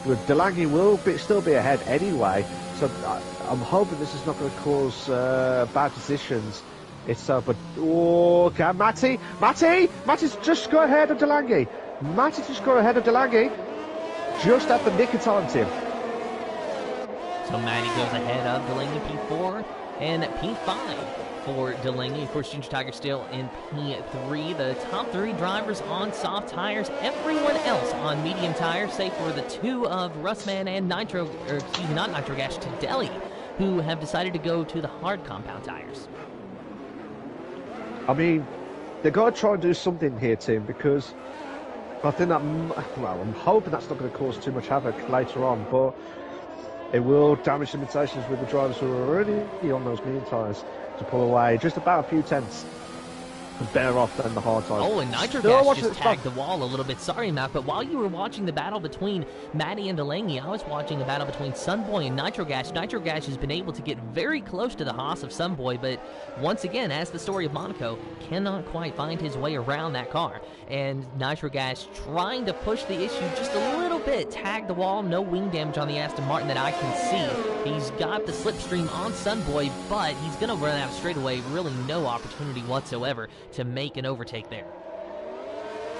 But Delange will still be ahead anyway, so I'm hoping this is not going to cause bad decisions itself. But can Matty's just got ahead of Delange. Matty just got ahead of Delange, just at the nick of time, Tim. So Matty goes ahead of Delaney P4 and P5 for Delaney. Of course, Ginger Tiger still in P3. The top 3 drivers on soft tires. Everyone else on medium tires, save for the 2 of Russman and not Nitro Gas, to Delhi, who have decided to go to the hard compound tires. I mean, they've got to try and do something here, Tim, because I think that, well, I'm hoping that's not going to cause too much havoc later on, but it will damage limitations with the drivers who are already on those medium tyres to pull away just about a few tenths better off than the hard tyres. Oh, and Nitro Gas just tagged the wall a little bit. Sorry, Matt, but while you were watching the battle between Matty and Delaney, I was watching the battle between Sunboy and Nitro Gas. Nitro Gas has been able to get very close to the Haas of Sunboy, but once again, as the story of Monaco, cannot quite find his way around that car. And Nitro Gas trying to push the issue just a little bit, tagged the wall, no wing damage on the Aston Martin that I can see. He's got the slipstream on Sunboy, but he's going to run out straightaway, really no opportunity whatsoever to make an overtake there.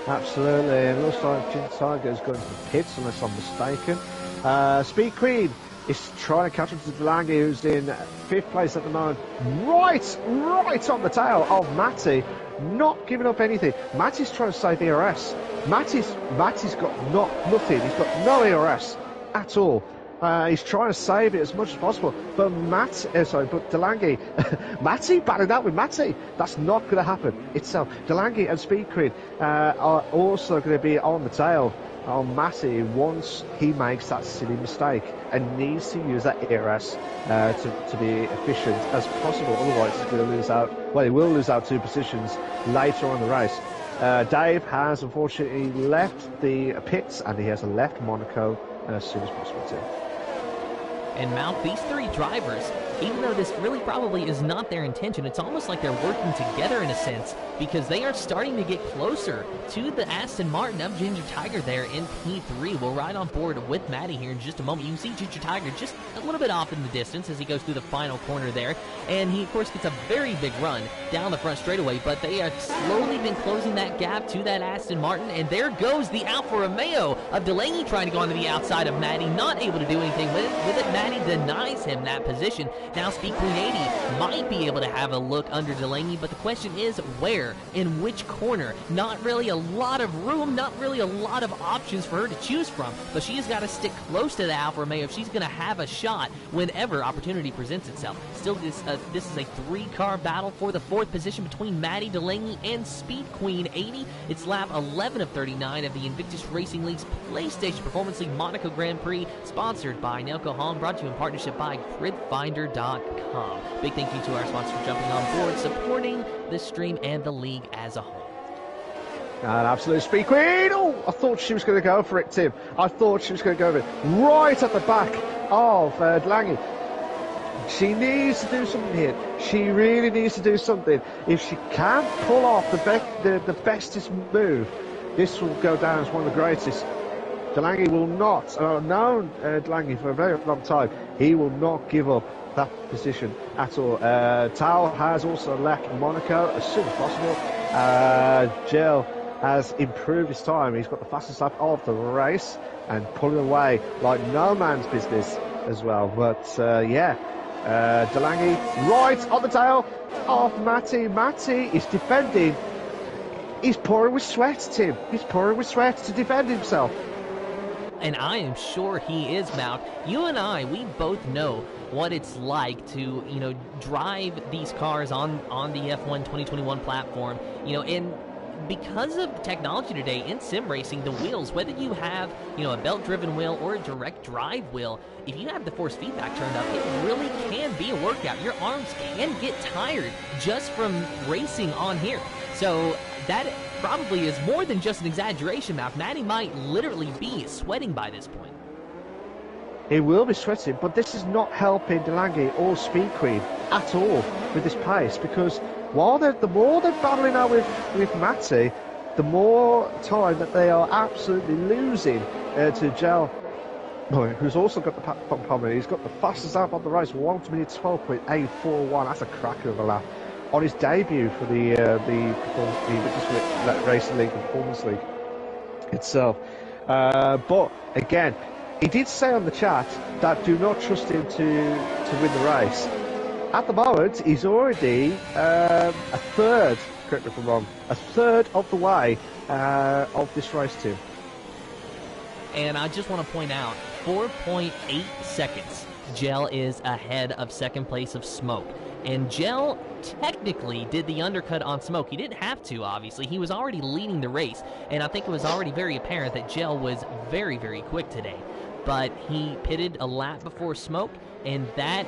Absolutely, and it looks like Ginger Tiger is going to the pits, unless I'm mistaken. Speed Queen is trying to catch up to Delaney, who's in 5th place at the moment. Right on the tail of Matty, not giving up anything. Matty's trying to save ERS. Matty's got nothing. He's got no ERS at all. He's trying to save it as much as possible, but Delaney, Matty battling out with Matty. That's not going to happen itself. Delaney and Speed Queen are also going to be on the tail on Matty once he makes that silly mistake and needs to use that ERS to be efficient as possible. Otherwise, he's going to lose out. Well, he will lose out 2 positions later on in the race. Dave has unfortunately left the pits, and he has left Monaco as soon as possible too. And Mount, these 3 drivers, even though this really probably is not their intention, it's almost like they're working together in a sense, because they are starting to get closer to the Aston Martin of Ginger Tiger there in P3. We'll ride on board with Matty here in just a moment. You can see Ginger Tiger just a little bit off in the distance as he goes through the final corner there, and he of course gets a very big run down the front straightaway, but they have slowly been closing that gap to that Aston Martin, and there goes the Alfa Romeo of Delaney trying to go onto the outside of Matty, not able to do anything with it. Matty denies him that position. Now Speed Queen 80 might be able to have a look under Delaney, but the question is where, in which corner? Not really a lot of room, not really a lot of options for her to choose from, but she has got to stick close to the Alfa Romeo if she's going to have a shot whenever opportunity presents itself. Still, this is a 3-car battle for the 4th position between Matty, Delaney, and Speed Queen 80. It's lap 11 of 39 of the Invictus Racing League's PlayStation Performance League Monaco Grand Prix, sponsored by Nelco Hong, brought to you in partnership by GridFinder.com. Big thank you to our sponsors for jumping on board, supporting the stream and the league as a whole. An absolute Speed Queen. Oh, I thought she was going to go for it, Tim. I thought she was going to go for it. Right at the back of Delaney. She needs to do something here. She really needs to do something. If she can't pull off the bestest move, this will go down as one of the greatest. Delaney will not, known Delaney for a very long time, he will not give up that position at all. Tao has also left Monaco as soon as possible. Gel has improved his time. He's got the fastest lap of the race and pulling away like no man's business as well. But Delaney right on the tail of Matty. Matty is defending. He's pouring with sweat, Tim. He's pouring with sweat to defend himself. And I am sure he is, Mount. You and I, we both know what it's like to, drive these cars on the F1 2021 platform, and because of technology today in sim racing, the wheels, whether you have, a belt-driven wheel or a direct drive wheel, if you have the force feedback turned up, it really can be a workout. Your arms can get tired just from racing on here. So that probably is more than just an exaggeration, Matty might literally be sweating by this point. He will be sweating, but this is not helping Delaney or Speed Queen at all with this pace, because the more they're battling out with Matty, the more time that they are absolutely losing to Gel, who's also got the pump on. He's got the fastest lap on the race, 1 minute 12.841. That's a cracker of a lap on his debut for the Invictus Racing League, the Performance League itself. But again, he did say on the chat that do not trust him to win the race. At the moment, he's already a third, correct me if I'm wrong, a third of the way of this race, Tim. And I just want to point out, 4.8 seconds, Gel is ahead of second place of Smoke. And Gel technically did the undercut on Smoke. He didn't have to, obviously. He was already leading the race, and I think it was already very apparent that Gel was very, very quick today. But he pitted a lap before Smoke, and that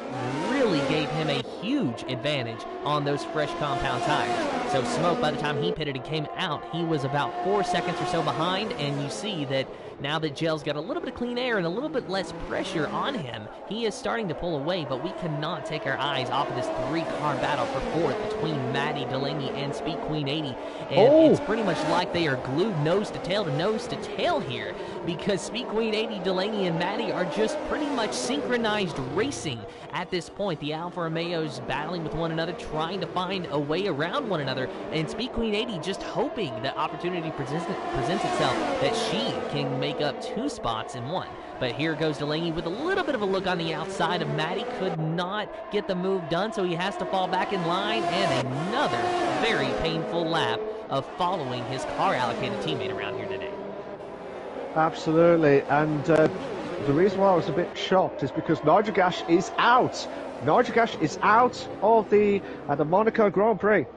really gave him a huge advantage on those fresh compound tires. So Smoke, by the time he pitted and came out, he was about 4 seconds or so behind, and you see that now that Gel's got a little bit of clean air and a little bit less pressure on him, he is starting to pull away, but we cannot take our eyes off of this 3-car battle for 4th between Matty, Delaney, and Speed Queen 80. And it's pretty much like they are glued nose to tail here, because Speed Queen 80, Delaney, and Matty are just pretty much synchronized racing at this point. The Alfa Romeos battling with one another, trying to find a way around one another, and Speed Queen 80 just hoping that opportunity presents itself, that she can make make up 2 spots in 1. But here goes Delaney with a little bit of a look on the outside. Matty could not get the move done, so he has to fall back in line, and another very painful lap of following his car-allocated teammate around here today. Absolutely, and the reason why I was a bit shocked is because Nigel is out. Nigel is out of the Monaco Grand Prix.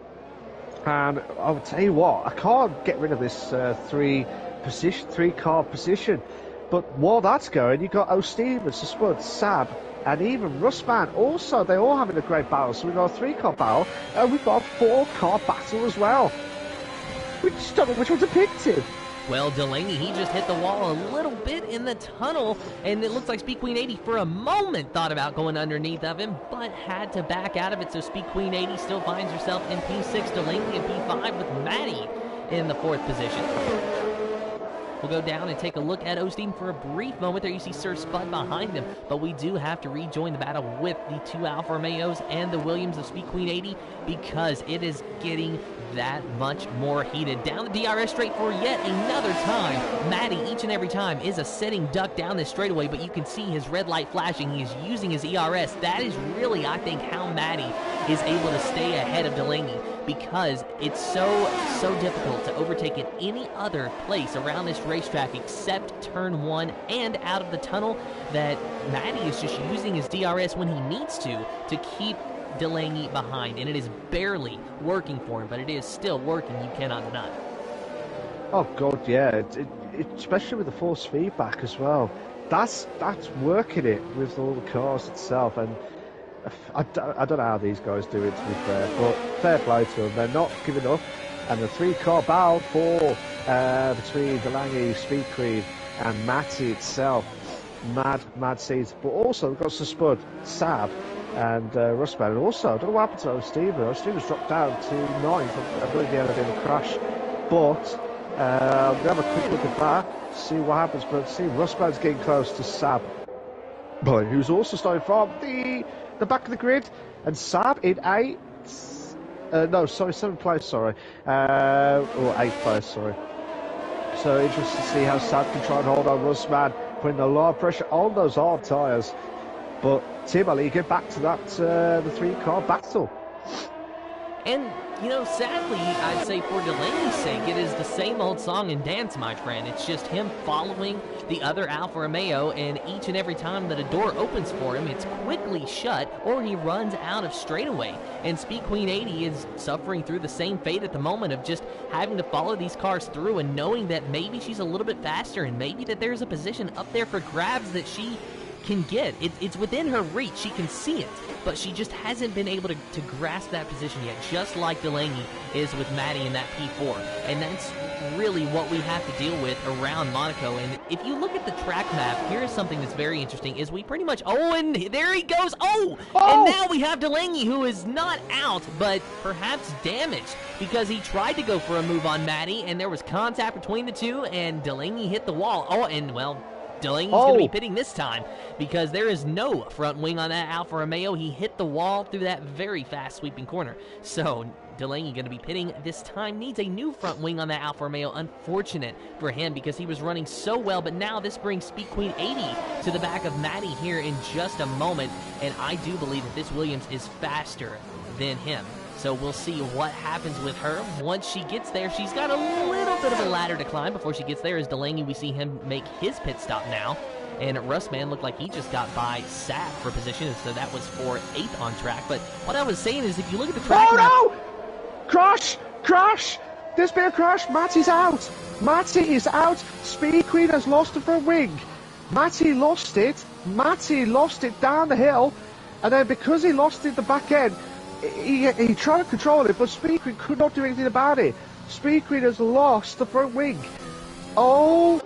And I'll tell you what, I can't get rid of this 3-car position. But while that's going, you've got O'Stevens, Spud, Sab, and even Russman. Also, they're all having a great battle. So we've got a 3-car battle, and we've got a 4-car battle as well. We just don't know which one to pick, Tim. Well, Delaney, he just hit the wall a little bit in the tunnel, and it looks like Speed Queen 80 for a moment thought about going underneath of him, but had to back out of it, so Speed Queen 80 still finds herself in P6, Delaney in P5 with Matty in the 4th position. We'll go down and take a look at O'Steam for a brief moment. There you see Sir Spud behind him, but we do have to rejoin the battle with the 2 Alfa Romeos and the Williams of Speed Queen 80 because it is getting that much more heated. Down the DRS straight for yet another time. Matty, each and every time, is a sitting duck down this straightaway, but you can see his red light flashing. He is using his ERS. That is really, I think, how Matty is able to stay ahead of Delaney because it's so difficult to overtake in any other place around this racetrack except turn 1 and out of the tunnel that Matty is just using his DRS when he needs to keep Delaney behind, and it is barely working for him, but it is still working, you cannot deny. Oh god, yeah, especially with the force feedback as well. That's working it with all the cars itself, and I don't know how these guys do it, to be fair, but fair play to them. They're not giving up, and the 3-car battle for between Delaney, Speed Queen, and Matty itself, mad scenes. But also we've got Spud, Sab, and Russman, and also I don't know what happened to O'Stevens. O'Stevens dropped down to 9th. I believe he had a bit of a crash, but we'll have a quick look at that, see what happens. But see, Russman's getting close to Sab, who's also starting from the back of the grid, and Sab in 7th place, sorry, or 8th place, sorry. So interesting to see how Sab can try and hold on Russman, putting a lot of pressure on those hard tyres. But Tim, I'll get back to that, the 3-car battle. And, you know, sadly, I'd say for Delaney's sake, it is the same old song and dance, my friend. It's just him following the other Alfa Romeo, and each and every time that a door opens for him, it's quickly shut, or he runs out of straightaway. And Speed Queen 80 is suffering through the same fate at the moment of just having to follow these cars through and knowing that maybe she's a little bit faster and maybe that there's a position up there for grabs that she can get. It's within her reach. She can see it, but she just hasn't been able to grasp that position yet, just like Delaney is with Matty in that P4. And that's really what we have to deal with around Monaco. And if you look at the track map, here's something that's very interesting, is we pretty much, and there he goes, and now we have Delaney, who is not out, but perhaps damaged, because he tried to go for a move on Matty, and there was contact between the two, and Delaney hit the wall. Delaney's going to be pitting this time because there is no front wing on that Alfa Romeo. He hit the wall through that very fast sweeping corner. So Delaney going to be pitting this time. Needs a new front wing on that Alfa Romeo. Unfortunate for him because he was running so well. But now this brings Speed Queen 80 to the back of Matty here in just a moment. And I do believe that this Williams is faster than him. So we'll see what happens with her. Once she gets there, she's got a little bit of a ladder to climb before she gets there. As Delaney, we see him make his pit stop now. And Russman looked like he just got by Sap for position, so that was for 8th on track. But what I was saying is, if you look at the track map... no! Crash! There's been a crash. Matty's out. Matty is out. Speed Queen has lost the front wing. Matty lost it down the hill. And then because he lost it at the back end, he tried to control it, but Speed Queen could not do anything about it. Speed Queen has lost the front wing. Oh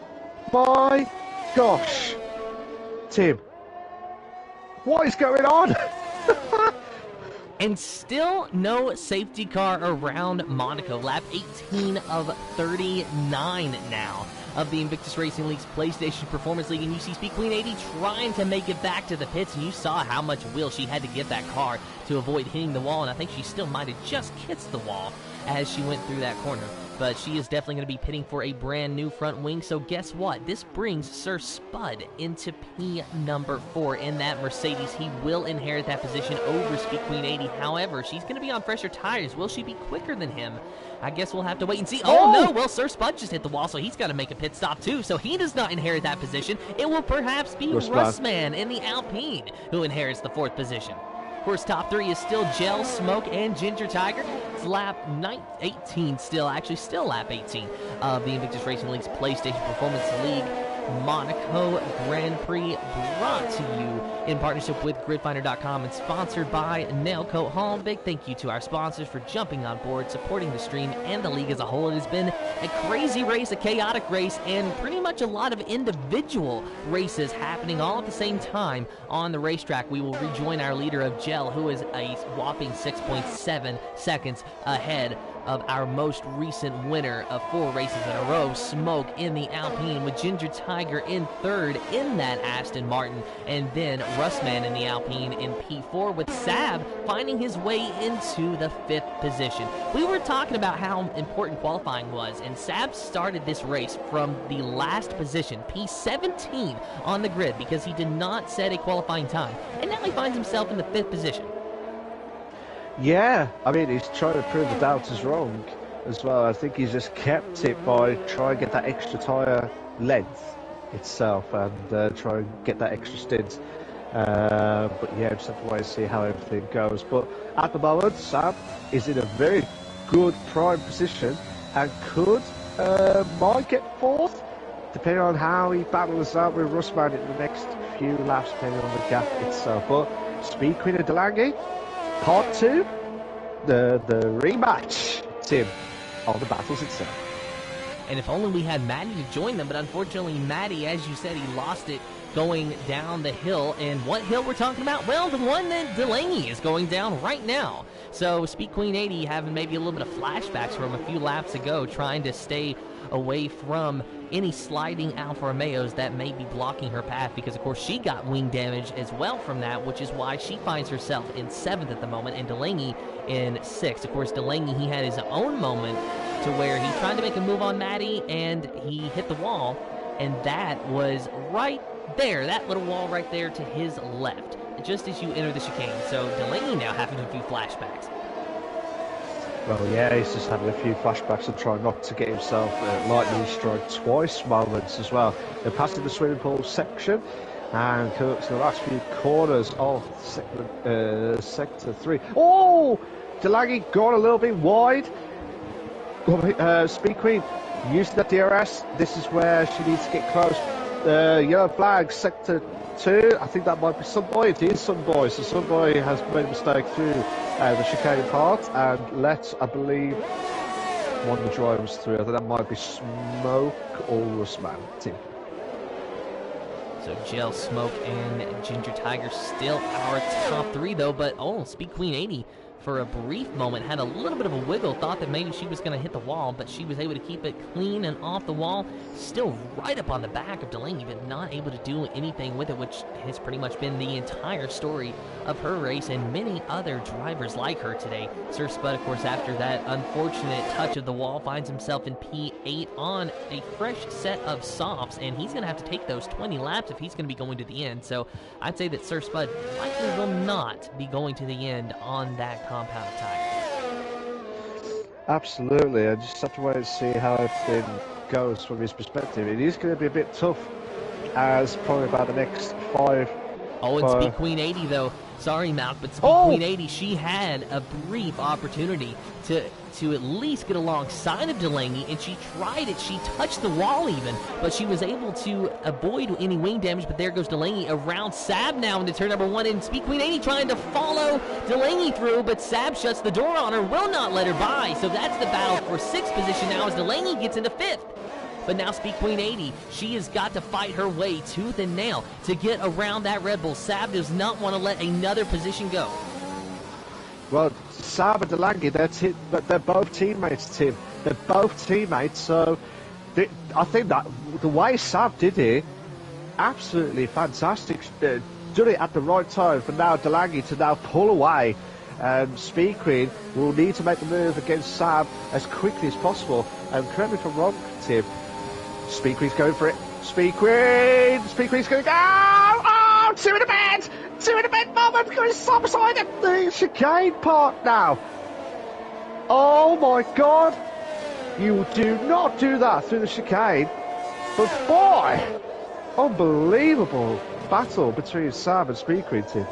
my gosh. Tim, what is going on? And still no safety car around Monaco. Lap 18 of 39 now of the Invictus Racing League's PlayStation Performance League, and you see Speed Queen 80 trying to make it back to the pits, and you saw how much will she had to get that car to avoid hitting the wall, and I think she still might have just hit the wall as she went through that corner. But she is definitely going to be pitting for a brand new front wing. So guess what? This brings Sir Spud into P number 4 in that Mercedes. He will inherit that position over Speed Queen 80. However, she's going to be on fresher tires. Will she be quicker than him? I guess we'll have to wait and see. Oh, no! Well, Sir Spud just hit the wall, so he's got to make a pit stop, too. So he does not inherit that position. It will perhaps be Russman in the Alpine who inherits the 4th position. Of course, top 3 is still Gel, Smoke, and Ginger Tiger. It's lap 18 still, actually still lap 18 of the Invictus Racing League's PlayStation Performance League Monaco Grand Prix, brought to you in partnership with GridFinder.com and sponsored by Nailcoat Hall. Big thank you to our sponsors for jumping on board, supporting the stream and the league as a whole. It has been a crazy race, a chaotic race, and pretty much a lot of individual races happening all at the same time on the racetrack. We will rejoin our leader of Gel, who is a whopping 6.7 seconds ahead of our most recent winner of 4 races in a row, Smoke, in the Alpine, with Ginger Tiger in 3rd in that Aston Martin, and then Russman in the Alpine in P4, with Sab finding his way into the 5th position. We were talking about how important qualifying was, and Sab started this race from the last position, P17 on the grid, because he did not set a qualifying time, and now he finds himself in the 5th position. Yeah, I mean, he's trying to prove the doubters wrong as well. I think he's just kept it by trying to get that extra tyre length itself and try and get that extra stint. But yeah, just have to wait and see how everything goes. But at the moment, Sam is in a very good prime position and could might get 4th, depending on how he battles out with Russman in the next few laps, depending on the gap itself. But Speed Queen of Delaney, Part 2, the rematch, Tim, of the battles itself. And if only we had Maddie to join them, but unfortunately Maddie, as you said, he lost it going down the hill. And what hill we're talking about? Well, the one that Delaney is going down right now. So Speed Queen 80 having maybe a little bit of flashbacks from a few laps ago, trying to stay away from any sliding Alfa Romeos that may be blocking her path, because of course she got wing damage as well from that, which is why she finds herself in 7th at the moment and Delaney in 6th. Of course, Delaney, he had his own moment to where he tried to make a move on Maddie and he hit the wall, and that was right there, that little wall right there to his left, just as you enter the chicane. So Delaney now having a few flashbacks. Well, yeah, he's just having a few flashbacks and trying not to get himself lightning strike twice moments as well. They're passing the swimming pool section and to the last few corners of sector 3. Oh! Delaney gone a little bit wide. Speed Queen using the DRS. This is where she needs to get close. Yellow flag, sector 2. I think that might be Sunboy. It is Sunboy. So Sunboy has made a mistake through the chicane part and let, I believe, one of the drivers through. I think that might be Smoke or Russman. Tim. So Gel, Smoke, and Ginger Tiger still our top 3 though, but Speed Queen 80 for a brief moment had a little bit of a wiggle, thought that maybe she was going to hit the wall, but she was able to keep it clean and off the wall, still right up on the back of Delaney, but not able to do anything with it, which has pretty much been the entire story of her race and many other drivers like her today. Sir Spud, of course, after that unfortunate touch of the wall, finds himself in P8 on a fresh set of softs, and he's going to have to take those 20 laps if he's going to be going to the end. So I'd say that Sir Spud likely will not be going to the end on that compound tire. Absolutely, I just have to wait and see how everything goes from his perspective. It is going to be a bit tough, as probably about the next 5. Oh, and Speed Queen 80 though, sorry Malk, but Speed Queen 80, she had a brief opportunity to at least get alongside of Delaney, and she tried it. She touched the wall even, but she was able to avoid any wing damage. But there goes Delaney around Sab now into turn number 1, and Speed Queen 80 trying to follow Delaney through, but Sab shuts the door on her, will not let her by. So that's the battle for 6th position now as Delaney gets into 5th. But now Speed Queen 80, she has got to fight her way tooth and nail to get around that Red Bull. Sab does not want to let another position go. Well, Sab and Delaney, they're both teammates, Tim. They're both teammates, so I think that the way Sab did it, absolutely fantastic. Did it at the right time for now Delaney to now pull away Speed Queen will need to make the move against Sam as quickly as possible. And correct me if I'm wrong, Tim. Speed Queen's going for it. Speed Queen's going to go. Oh, two in a bed moment going side beside it. The chicane part now. Oh my God. You do not do that through the chicane. But boy, unbelievable battle between Sam and Speed Queen, Tim.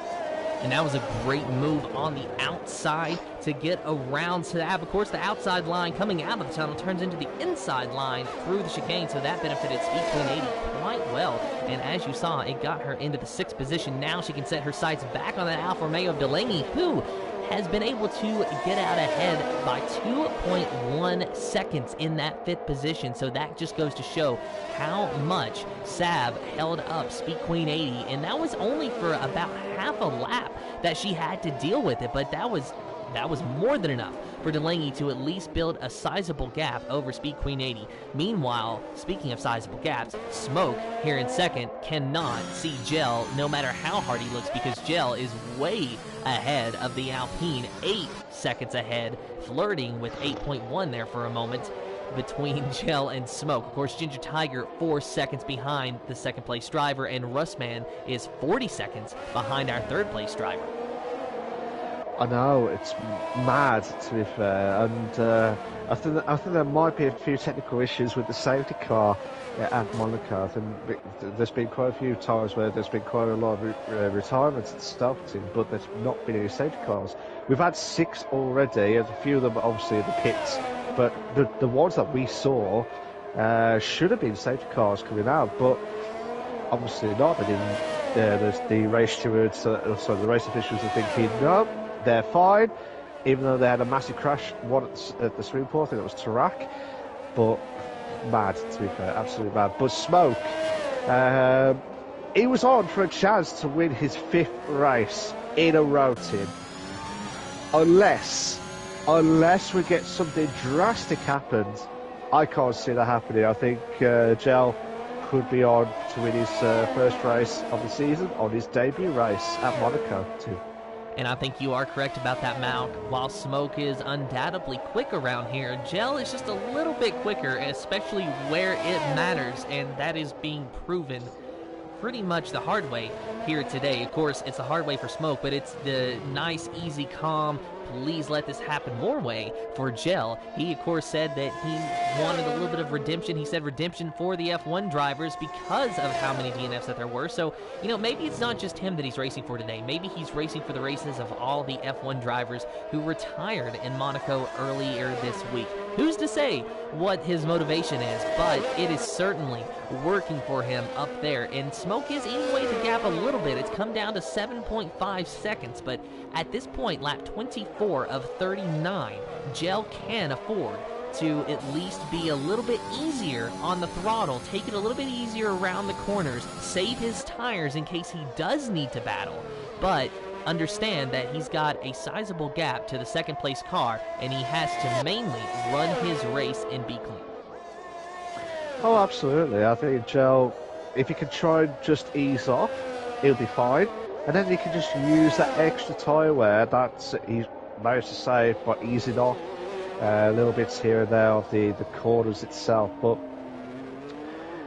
And that was a great move on the outside to get around Sab. Of course, the outside line coming out of the tunnel turns into the inside line through the chicane, so that benefited Speed Queen 80 quite well. And as you saw, it got her into the 6th position. Now she can set her sights back on that Alfa Romeo of Delaney, who has been able to get out ahead by 2.1 seconds in that 5th position. So that just goes to show how much Sab held up Speed Queen 80. And that was only for about half a lap that she had to deal with it. But that was more than enough for Delaney to at least build a sizable gap over Speed Queen 80. Meanwhile, speaking of sizable gaps, Smoke here in 2nd cannot see Gel no matter how hard he looks, because Gel is way ahead of the Alpine, 8 seconds ahead, flirting with 8.1 there for a moment between Gel and Smoke. Of course, Ginger Tiger 4 seconds behind the 2nd place driver, and Russman is 40 seconds behind our 3rd place driver. I know, it's mad, to be fair, and I think there might be a few technical issues with the safety car at Monaco. I think there's been quite a few times where there's been quite a lot of retirements and stuff, but there's not been any safety cars. We've had 6 already, and a few of them are obviously in the pits, but the ones that we saw should have been safety cars coming out, but obviously not. They didn't. The race stewards, sorry, the race officials are thinking, no, they're fine, even though they had a massive crash, one at the swimming pool. I think it was Tarak, but mad, to be fair, absolutely mad. But Smoke, he was on for a chance to win his 5th race in a row, Tim. Unless we get something drastic happens, I can't see that happening. I think Gel could be on to win his first race of the season on his debut race at Monaco, too. And I think you are correct about that, Malk. While Smoke is undoubtedly quick around here, Gel is just a little bit quicker, especially where it matters, and that is being proven pretty much the hard way here today. Of course, it's the hard way for Smoke, but it's the nice, easy, calm, please let this happen more way for Gel. He, of course, said that he wanted a little bit of redemption. He said redemption for the F1 drivers because of how many DNFs that there were. So, you know, maybe it's not just him that he's racing for today. Maybe he's racing for the races of all the F1 drivers who retired in Monaco earlier this week. Who's to say what his motivation is, but it is certainly working for him up there. And Smoke is eating away the gap a little bit. It's come down to 7.5 seconds, but at this point, lap 24 of 39, Gel can afford to at least be a little bit easier on the throttle, take it a little bit easier around the corners, save his tires in case he does need to battle. But understand that he's got a sizable gap to the 2nd place car, and he has to mainly run his race and be clean. Oh, absolutely. I think Gel, if he can try and just ease off, he'll be fine. And then he can just use that extra tyre wear that he's managed to save by easing off little bits here and there of the corners itself. But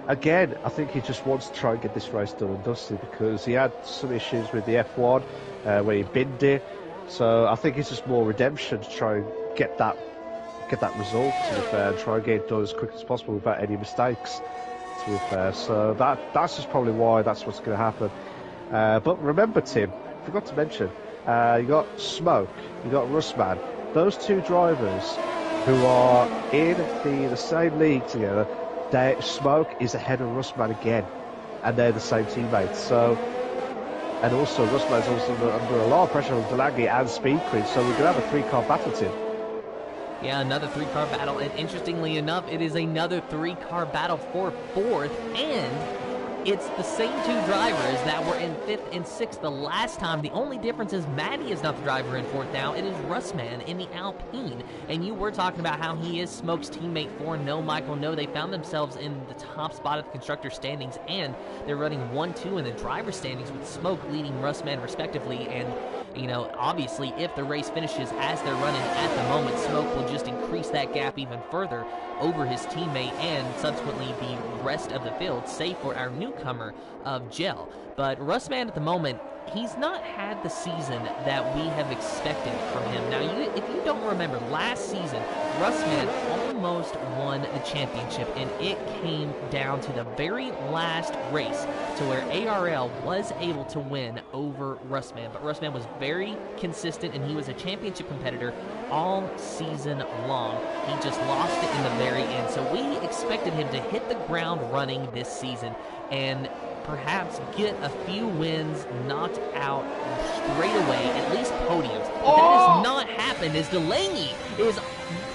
again, I think he just wants to try and get this race done and dusted, because he had some issues with the F1 where he binned it. So I think it's just more redemption to try and get that result, to be fair, and try and get it done as quick as possible without any mistakes, to be fair. So that's just probably why that's what's going to happen. But remember, Tim, forgot to mention, you got Smoke, you got Russman. Those 2 drivers who are in the same league together, Smoke is ahead of Russman again, and they're the same teammates. So, and also Russman's also under a lot of pressure on Delaney and Speed Queen, so we're going to have a 3-car battle, Tim. Yeah, another 3-car battle, and interestingly enough, it is another 3-car battle for 4th, and It's the same two drivers that were in 5th and 6th the last time. The only difference is Maddie is not the driver in 4th now. It is Russman in the Alpine. And you were talking about how he is Smoke's teammate for No, Michael. No, they found themselves in the top spot of the constructor standings, and they're running 1-2 in the driver standings with Smoke leading Russman respectively. And, you know, obviously if the race finishes as they're running at the moment, Smoke will just increase that gap even further over his teammate and subsequently the rest of the field, save for our newcomer of Gel. But Russman at the moment, he's not had the season that we have expected from him. Now, if you don't remember, last season, Russman almost won the championship, and it came down to the very last race to where ARL was able to win over Russman. But Russman was very consistent, and he was a championship competitor all season long. He just lost it in the very end. So we expected him to hit the ground running this season and perhaps get a few wins knocked out straight away, at least podiums. But that has not happened, as Delaney is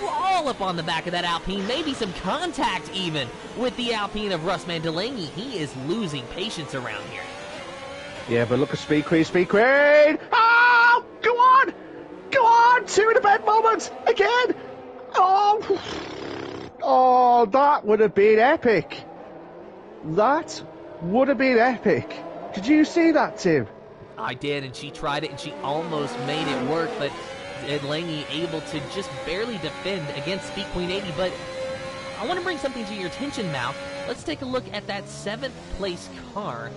all up on the back of that Alpine, maybe some contact even with the Alpine of Russman. Delaney, he is losing patience around here. Yeah, but look at Speed Queen, Speed Queen! Oh, go on! Go on! 2 in a bed moment! Again! Oh, that would have been epic. That would have been epic. Did you see that, Tim? I did, and she tried it, and she almost made it work, but Delaney able to just barely defend against Speed Queen 80. But I want to bring something to your attention, Mal. Let's take a look at that 7th place car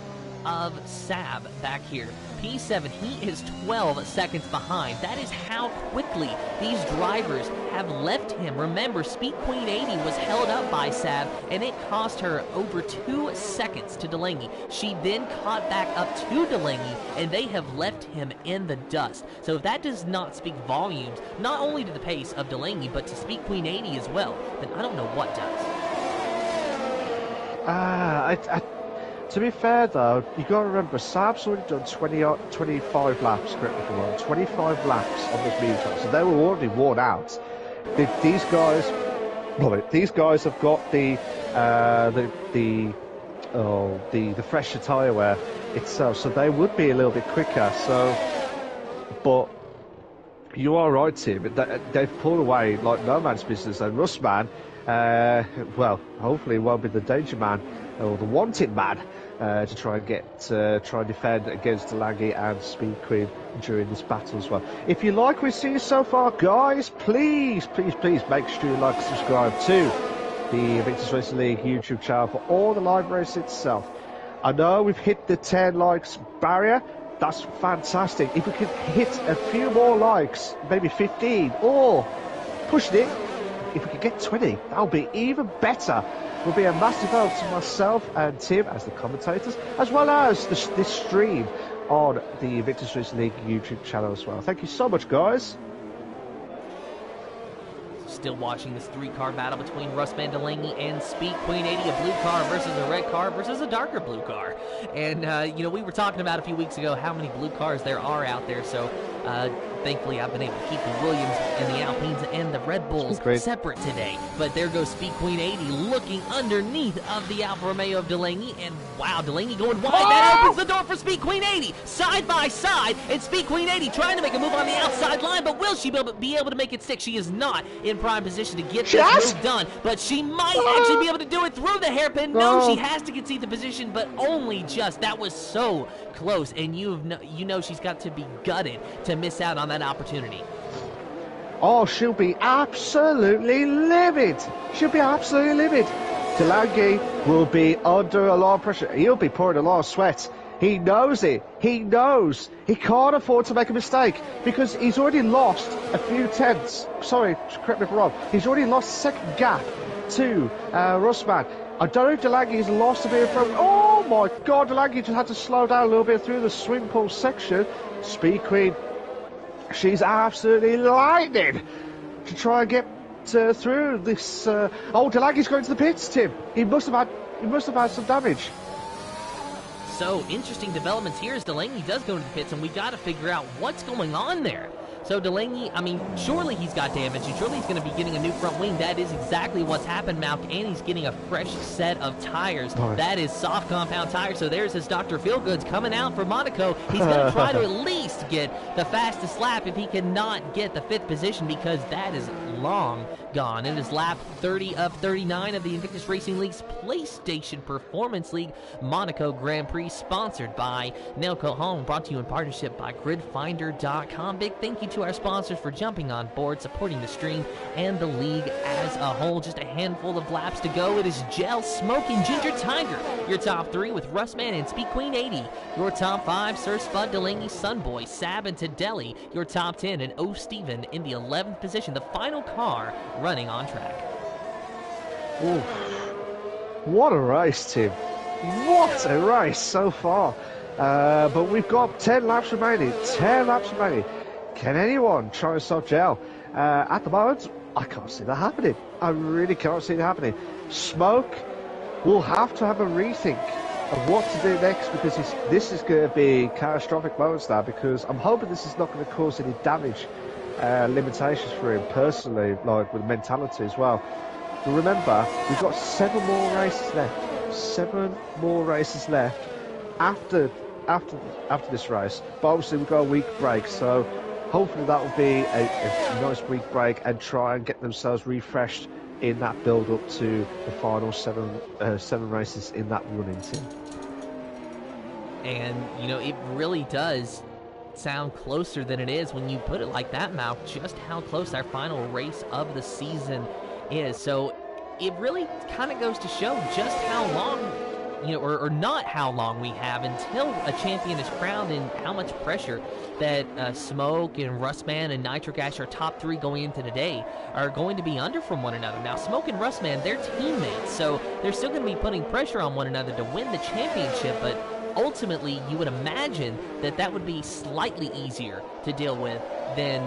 of Sab back here. P7, he is 12 seconds behind. That is how quickly these drivers have left him. Remember, Speed Queen 80 was held up by Sab, and it cost her over 2 seconds to Delaney. She then caught back up to Delaney, and they have left him in the dust. So if that does not speak volumes, not only to the pace of Delaney, but to Speed Queen 80 as well, then I don't know what does. To be fair, though, you got to remember, Saab's already done 25 laps, correct me if I'm wrong, 25 laps on this medium track, so they were already worn out. These guys have got the fresher tyre wear itself, so they would be a little bit quicker. So, but you are right, Tim. They've pulled away like no man's business, and Russman, well, hopefully, won't be the danger man or the wanted man to try and defend against Delaney and Speed Queen during this battle as well. If you like what we've seen so far, guys, please make sure you like and subscribe to the Invictus Racing League YouTube channel for all the live race itself. I know we've hit the 10 likes barrier. That's fantastic. If we could hit a few more likes, maybe 15, or pushing it, if we could get 20, that would be even better. Will be a massive help to myself and Tim as the commentators, as well as this stream on the Invictus Racing League YouTube channel as well. Thank you so much, guys. Still watching this 3-car battle between Russman Delaney and Speed Queen 80, a blue car versus a red car versus a darker blue car. And, you know, we were talking about a few weeks ago how many blue cars there are out there, so thankfully I've been able to keep the Williams and the Alpines and the Red Bulls separate today. But there goes Speed Queen 80 looking underneath of the Alfa Romeo of Delaney, and wow, Delaney going wide. That opens the door for Speed Queen 80, side by side, and Speed Queen 80 trying to make a move on the outside line, but will she be able to make it stick? She is not in prime position to get this move done, but she might actually be able to do it through the hairpin. No, she has to concede the position, but only just. That was so close, and you know she's got to be gutted to miss out on that opportunity. Oh, she'll be absolutely livid. She'll be absolutely livid. Delaney will be under a lot of pressure. He'll be pouring a lot of sweat. He knows it. He knows. He can't afford to make a mistake because he's already lost a few tenths. Sorry, correct me if I'm wrong. He's already lost second gap to Russman. I don't know if Delaney's lost a bit of front. Oh my God, Delaney just had to slow down a little bit through the swim pool section. Speed Queen, she's absolutely lightning to try and get through this. Oh, Delaney's going to the pits, Tim. He must have had some damage. So, interesting developments here as Delaney does go into the pits, and we got to figure out what's going on there. So Delaney, I mean, surely he's got damage, and surely he's going to be getting a new front wing. That is exactly what's happened, Malk, and he's getting a fresh set of tires. Nice. That is soft compound tires, so there's his Dr. Feelgoods coming out for Monaco. He's going to try to at least get the fastest lap if he cannot get the 5th position, because that is long gone. It is lap 30 of 39 of the Invictus Racing League's PlayStation Performance League Monaco Grand Prix, sponsored by Nailco Home, brought to you in partnership by GridFinder.com. Big thank you to our sponsors for jumping on board, supporting the stream and the league as a whole. Just a handful of laps to go. It is Gel, Smoke, and Ginger Tiger. Your top 3 with Rustman and Speed Queen 80. Your top 5, Sir Spud, Delaney, Sunboy, Sab, and Tadeli. Your top 10, and O. Steven in the 11th position. The final car running on track. Ooh. What a race, Tim. What a race so far. But we've got 10 laps remaining. 10 laps remaining. Can anyone try and stop Gel? At the moment, I can't see that happening. I really can't see that happening. Smoke will have to have a rethink of what to do next, because this is going to be catastrophic moments now, because I'm hoping this is not going to cause any damage, limitations for him personally, like with mentality as well. But remember, we've got 7 more races left. 7 more races left after this race. But obviously we've got a week break, so hopefully that will be a nice week break and try and get themselves refreshed in that build up to the final 7 races in that running team. And you know, it really does sound closer than it is when you put it like that, Malk, just how close our final race of the season is. So it really kind of goes to show just how long, you know, or not how long we have until a champion is crowned, and how much pressure that Smoke and Rustman and Nitric Ash, our top 3 going into today, are going to be under from one another. Now, Smoke and Rustman, they're teammates, so they're still going to be putting pressure on one another to win the championship, but ultimately, you would imagine that that would be slightly easier to deal with than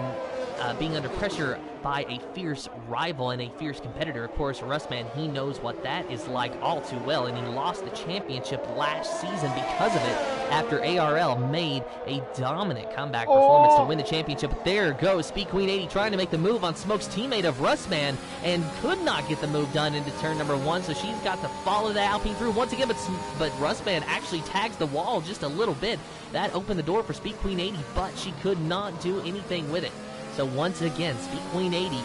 being under pressure by a fierce rival and a fierce competitor. Of course, Rustman, he knows what that is like all too well, and he lost the championship last season because of it after ARL made a dominant comeback performance to win the championship. There goes Speed Queen 80 trying to make the move on Smoke's teammate of Rustman, and could not get the move done into turn number 1, so she's got to follow that Alpine through once again, but Rustman actually tags the wall just a little bit. That opened the door for Speed Queen 80, but she could not do anything with it. So once again, Speed Queen 80,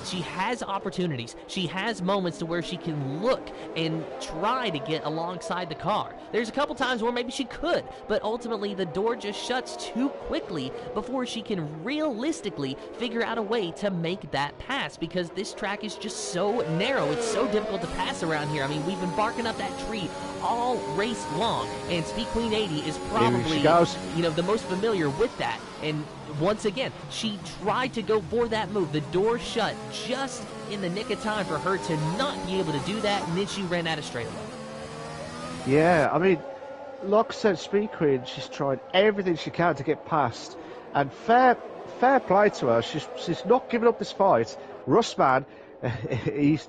she has opportunities. She has moments to where she can look and try to get alongside the car. There's a couple times where maybe she could, but ultimately the door just shuts too quickly before she can realistically figure out a way to make that pass, because this track is just so narrow. It's so difficult to pass around here. I mean, we've been barking up that tree all race long, and Speed Queen 80 is probably, you know, the most familiar with that. And once again, she tried to go for that move. The door shut just in the nick of time for her to not be able to do that, and then she ran out of straightaway. Yeah, I mean, like I said, Speed Queen, she's tried everything she can to get past, and fair play to her. She's not giving up this fight. Rustman, he's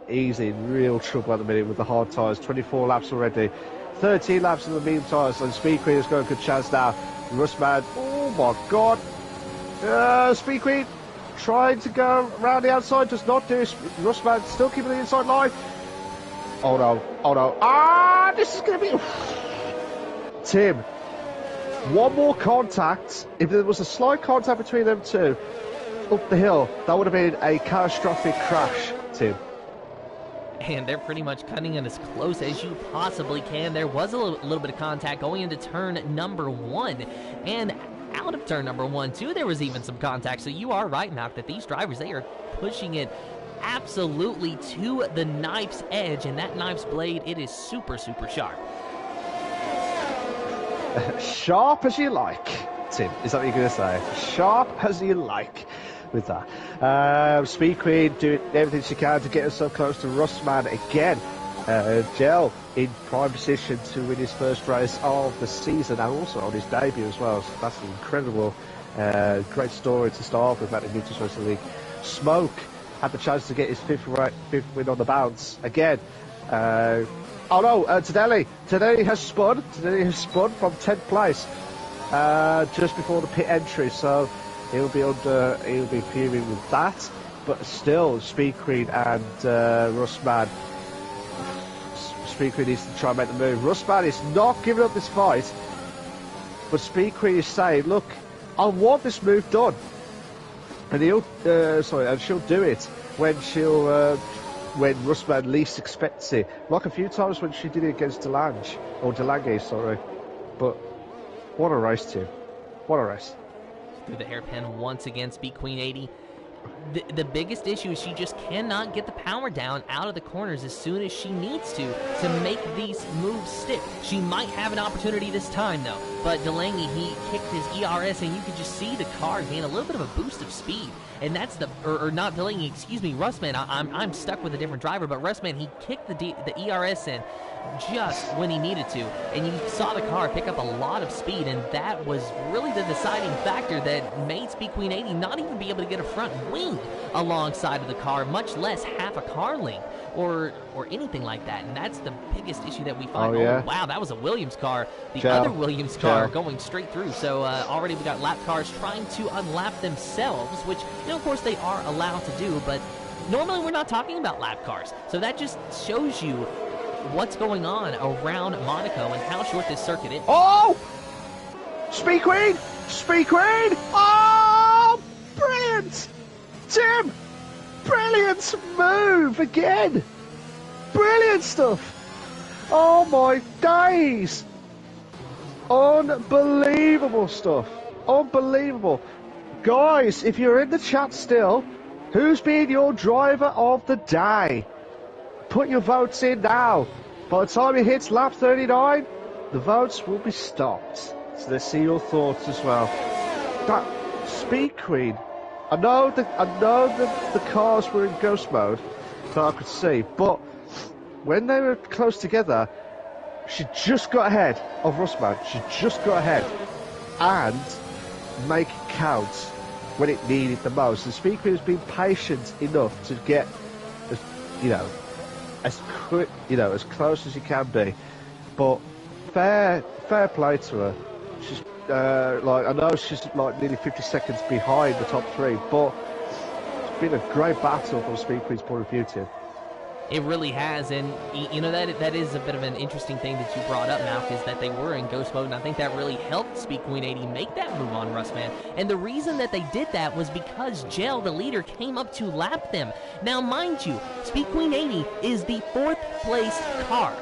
in real trouble at the minute with the hard tyres. 24 laps already, 13 laps in the medium tyres, and Speed Queen has got a good chance now. Rustman, oh my god, Speed Queen trying to go around the outside, does not do. Rustman still keeping the inside line. Oh no, this is going to be... Tim, one more contact. If there was a slight contact between them two up the hill, that would have been a catastrophic crash, Tim. And they're pretty much cutting it as close as you possibly can. There was a little bit of contact going into turn number 1, and out of turn number 1 too, there was even some contact. So you are right, Malk, that these drivers, they are pushing it absolutely to the knife's edge, and that knife's blade, it is super, super sharp. Sharp as you like, Tim. Is that what you're going to say? Sharp as you like. With that, Speed Queen doing everything she can to get herself close to Rustman again. Gel in prime position to win his first race of the season, and also on his debut as well. So that's an incredible, great story to start off with at the Invictus Racing League. Smoke had the chance to get his fifth win on the bounce again. Tadeli has spun. Tadeli has spun from 10th place just before the pit entry. So He'll be fuming with that. But still, Speed Queen and Rustman. Speed Queen needs to try and make the move. Rustman is not giving up this fight. But Speed Queen is saying, look, I want this move done. And and she'll do it when when Rustman least expects it. Like a few times when she did it against Delange, sorry. But what a race, Tim. What a race. Through the hairpin once again, Speed Queen 80. The biggest issue is she just cannot get the power down out of the corners as soon as she needs to make these moves stick. She might have an opportunity this time, though. But Delaney, he kicked his ERS, and you could just see the car gain a little bit of a boost of speed. And that's or not Delaney, excuse me, Rustman. I'm stuck with a different driver, but Rustman, he kicked the ERS in just when he needed to, and you saw the car pick up a lot of speed, and that was really the deciding factor that made Speed Queen 80 not even be able to get a front wing alongside of the car, much less half a car length or anything like that. And that's the biggest issue that we find. Oh, yeah. Oh wow, that was a Williams car, the Gel. other Williams car going straight through. So already we got lap cars trying to unlap themselves, which, you know, of course they are allowed to do, but normally we're not talking about lap cars. So that just shows you what's going on around Monaco and how short this circuit is. Oh! Speed Queen! Speed Queen! Oh! Brilliant! Tim! Brilliant move again! Brilliant stuff! Oh my days! Unbelievable stuff! Unbelievable! Guys, if you're in the chat still, who's been your driver of the day? Put your votes in now. By the time it hits lap 39, the votes will be stopped. So let's see your thoughts as well. That Speed Queen, I know the cars were in ghost mode, that I could see, but when they were close together, she just got ahead of Rustman. She just got ahead and make it count when it needed the most. And Speed Queen has been patient enough to get, as quick, as close as you can be. But fair play to her. She's I know she's like nearly 50 seconds behind the top three, but it's been a great battle from Speed Queen's point of view, Tim. It really has, and that is a bit of an interesting thing that you brought up, Malk, is that they were in ghost mode, and I think that really helped Speed Queen 80 make that move on Rustman. And the reason that they did that was because Gel, the leader, came up to lap them. Now, mind you, Speed Queen 80 is the 4th place car.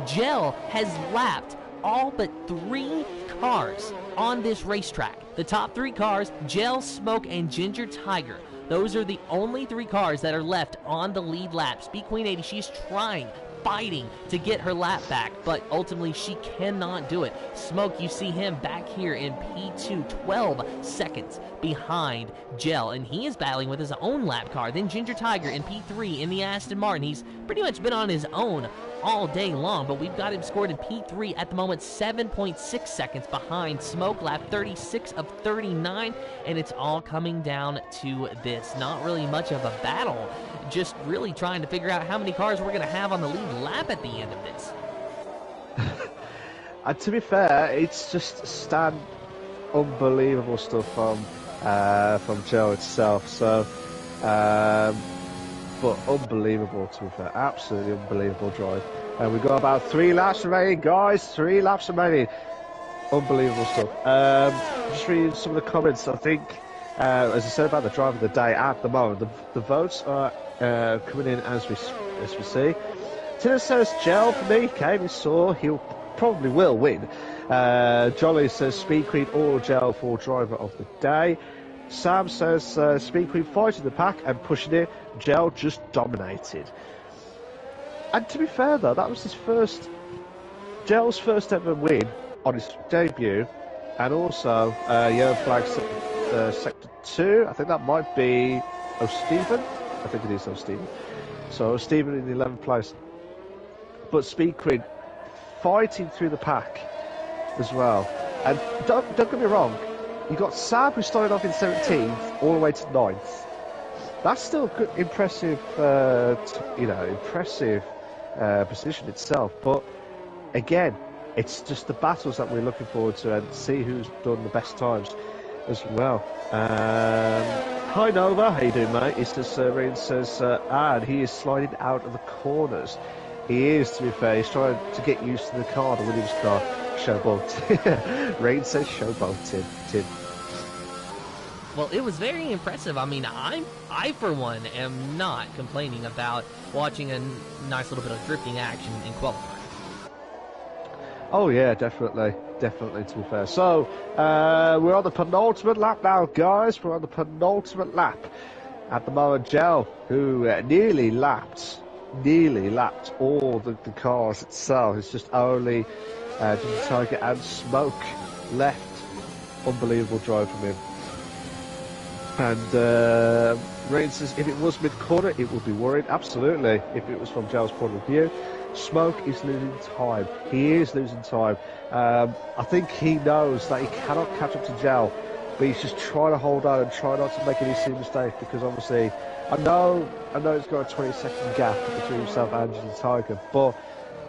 Gel has lapped all but 3 cars on this racetrack. The top 3 cars, Gel, Smoke, and Ginger Tiger. Those are the only 3 cars that are left on the lead lap. Speed Queen 80, she's fighting to get her lap back, but ultimately she cannot do it. Smoke, you see him back here in P2, 12 seconds behind Gel, and he is battling with his own lap car. Then Ginger Tiger in P3 in the Aston Martin. He's pretty much been on his own all day long, but we've got him scored in P3 at the moment, 7.6 seconds behind Smoke, lap 36 of 39, and it's all coming down to this. Not really much of a battle, just really trying to figure out how many cars we're going to have on the lead lap at the end of this. And to be fair, it's just unbelievable stuff from Joe itself. So, but unbelievable, to be fair, absolutely unbelievable drive. And we've got about 3 laps remaining, guys. 3 laps remaining. Unbelievable stuff. Just reading some of the comments. I think, as I said about the driver of the day at the moment, the votes are coming in as we see. Tina says Gel for me. Kevin saw he'll probably will win. Jolly says Speed Queen or Gel for driver of the day. Sam says Speed Queen fighting the pack and pushing it. Gel just dominated. And to be fair though, that was Gel's first ever win on his debut, and also yellow flag sector 2. I think that might be O'Stephen. I think it is O'Stephen. So O'Stephen in the 11th place. But Speed Queen fighting through the pack as well. And don't get me wrong, you got Sab, who started off in 17th all the way to 9th. That's still a good, impressive position itself. But again, it's just the battles that we're looking forward to and see who's done the best times. as well. Hi Nova, how you doing, mate? It's just Rain says, and he is sliding out of the corners. He is, to be fair. He's trying to get used to the car, the Williams car. Showboat. Rain says showboat, Tim. Well, it was very impressive. I mean, I for one am not complaining about watching a nice little bit of drifting action in qualifying. Oh yeah, definitely, to be fair. So, we're on the penultimate lap now, guys. We're on the penultimate lap. At the moment, Gel, who nearly lapped all the cars itself. It's just only Ginger Tiger and Smoke left. Unbelievable drive from him. And Rain says, if it was mid-corner, it would be worried. Absolutely, if it was from Gel's point of view. Smoke is losing time. He is losing time. I think he knows that he cannot catch up to Gel, but he's just trying to hold on and try not to make any silly mistakes, because obviously I know he's got a 20-second gap between himself and the Tiger, but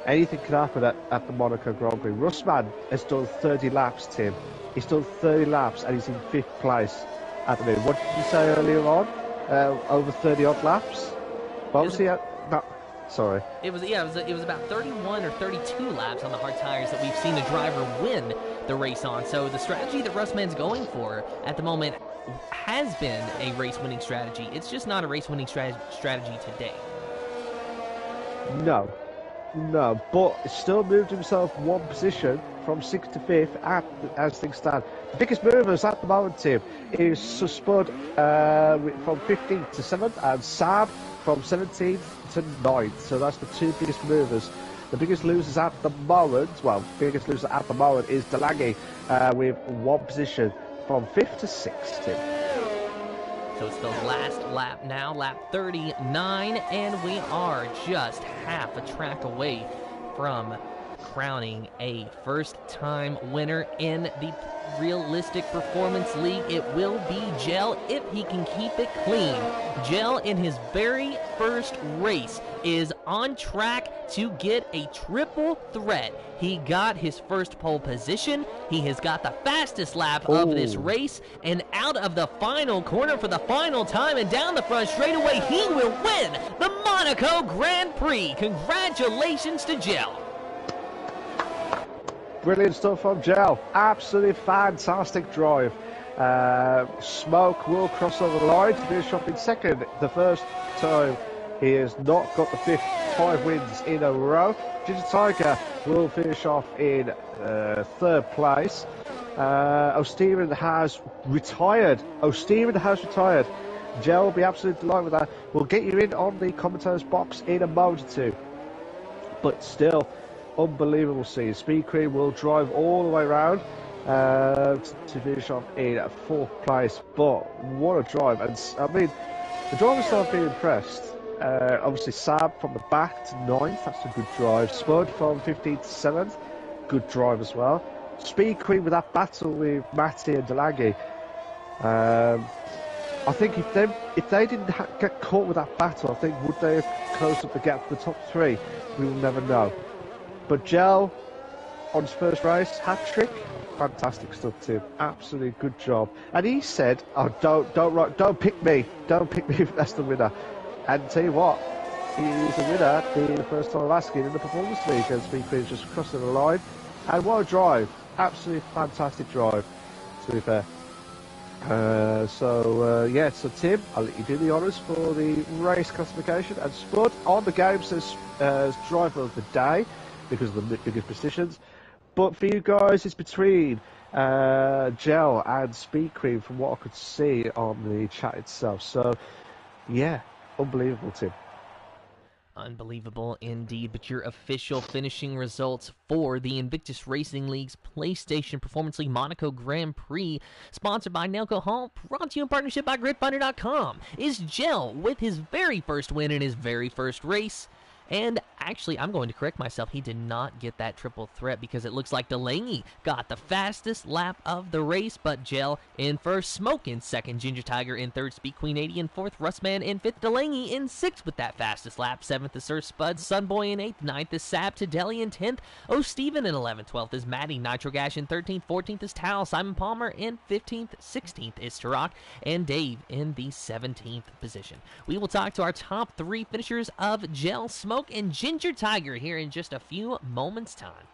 anything can happen at the Monaco Grand Prix. Russman has done 30 laps, Tim. He's done 30 laps and he's in 5th place at the minute. What did you say earlier on? Over 30 odd laps? But obviously, sorry. It was about 31 or 32 laps on the hard tires that we've seen a driver win the race on. So the strategy that Russman's going for at the moment has been a race-winning strategy. It's just not a race-winning strategy today. No, but still moved himself one position from 6th to 5th as things stand. The biggest movers at the moment, Tim, is Spud from 15th to 7th and Sam from 17th to 9th. So that's the two biggest movers. The biggest losers at the moment, is Delaney with one position from 5th to 6th, Tim. So it's the last lap now, lap 39, and we are just half a track away from crowning a first-time winner in the Realistic Performance League. It will be Gel if he can keep it clean. Gel, in his very first race, is on track to get a triple threat. He got his first pole position, he has got the fastest lap of this race, and out of the final corner for the final time and down the front straightaway, he will win the Monaco Grand Prix. Congratulations to Gel. Brilliant stuff from Gel. Absolutely fantastic drive. Smoke will cross over the line to finish off in second. The first time he has not got the 5 wins in a row. Ginger Tiger will finish off in 3rd place. O'Steven has retired. Gel will be absolutely delighted with that. We'll get you in on the commentators box in a moment or two. But still, unbelievable scene. Speed Queen will drive all the way around to finish off in 4th place. But what a drive. And I mean, the drivers start being impressed. Obviously Sam from the back to 9th, that's a good drive. Spud from 15th to 7th, good drive as well. Speed Queen with that battle with Matty and Delaghi. I think if they didn't get caught with that battle, I think would they have closed up the gap to the top 3? We will never know. But Gel, on his first race, hat-trick, fantastic stuff, Tim. Absolutely good job. And he said, "Oh, don't pick me as the winner." And tell you what, he is the winner being the first time of asking in the Performance League, and Speed Queen just crossing the line. And what a drive! Absolutely fantastic drive, to be fair. So Tim, I'll let you do the honours for the race classification. And Spud on the game says driver of the day, because of the biggest positions. But for you guys, it's between Gel and Speed Cream from what I could see on the chat itself. So, yeah, unbelievable, Tim. Unbelievable indeed, but your official finishing results for the Invictus Racing League's PlayStation Performance League Monaco Grand Prix, sponsored by Nelco Hall, brought to you in partnership by GridFinder.com, is Gel with his very first win in his very first race. And Actually, I'm going to correct myself. He did not get that triple threat because it looks like Delaney got the fastest lap of the race, but Gel in first, Smoke in second, Ginger Tiger in third, Speed Queen 80 in fourth, Rustman in fifth, Delaney in sixth with that fastest lap, seventh is Sir Spud, Sunboy in eighth, ninth is Sab, Tadeli in 10th, Steven in 11th, 12th is Maddie, Nitro Gash in 13th, 14th is Tal, Simon Palmer in 15th, 16th is Turok, and Dave in the 17th position. We will talk to our top 3 finishers of Gel, Smoke, and Ginger Tiger here in just a few moments' time.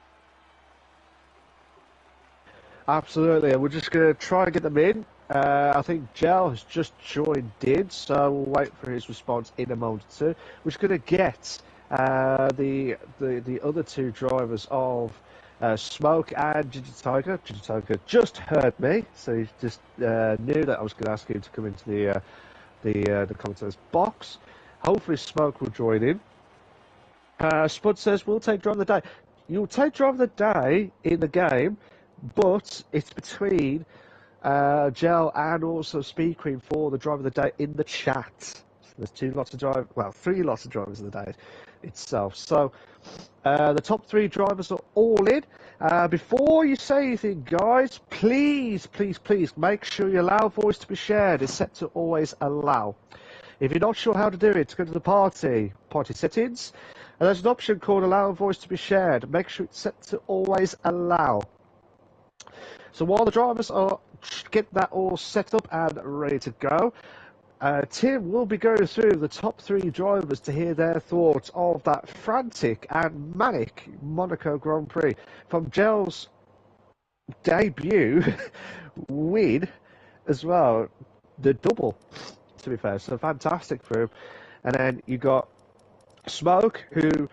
Absolutely, and we're just going to try and get them in. I think Gel has just joined in, so we'll wait for his response in a moment or two. We're just going to get the other 2 drivers of Smoke and Ginger Tiger. Ginger Tiger just heard me, so he just knew that I was going to ask him to come into the commentators box. Hopefully Smoke will join in. Spud says, we'll take driver of the day. You'll take driver of the day in the game, but it's between Gel and also Speed Queen for the driver of the day in the chat. So there's 3 lots of drivers of the day itself. So the top 3 drivers are all in. Before you say anything, guys, please make sure your allow voice to be shared is set to always allow. If you're not sure how to do it, go to the party settings, and there's an option called allow voice to be shared. Make sure it's set to always allow. So while the drivers are getting that all set up and ready to go, Tim will be going through the top 3 drivers to hear their thoughts of that frantic and manic Monaco Grand Prix. From Gel's debut win as well, the double, to be fair, so fantastic for him. And then you got Smoke, who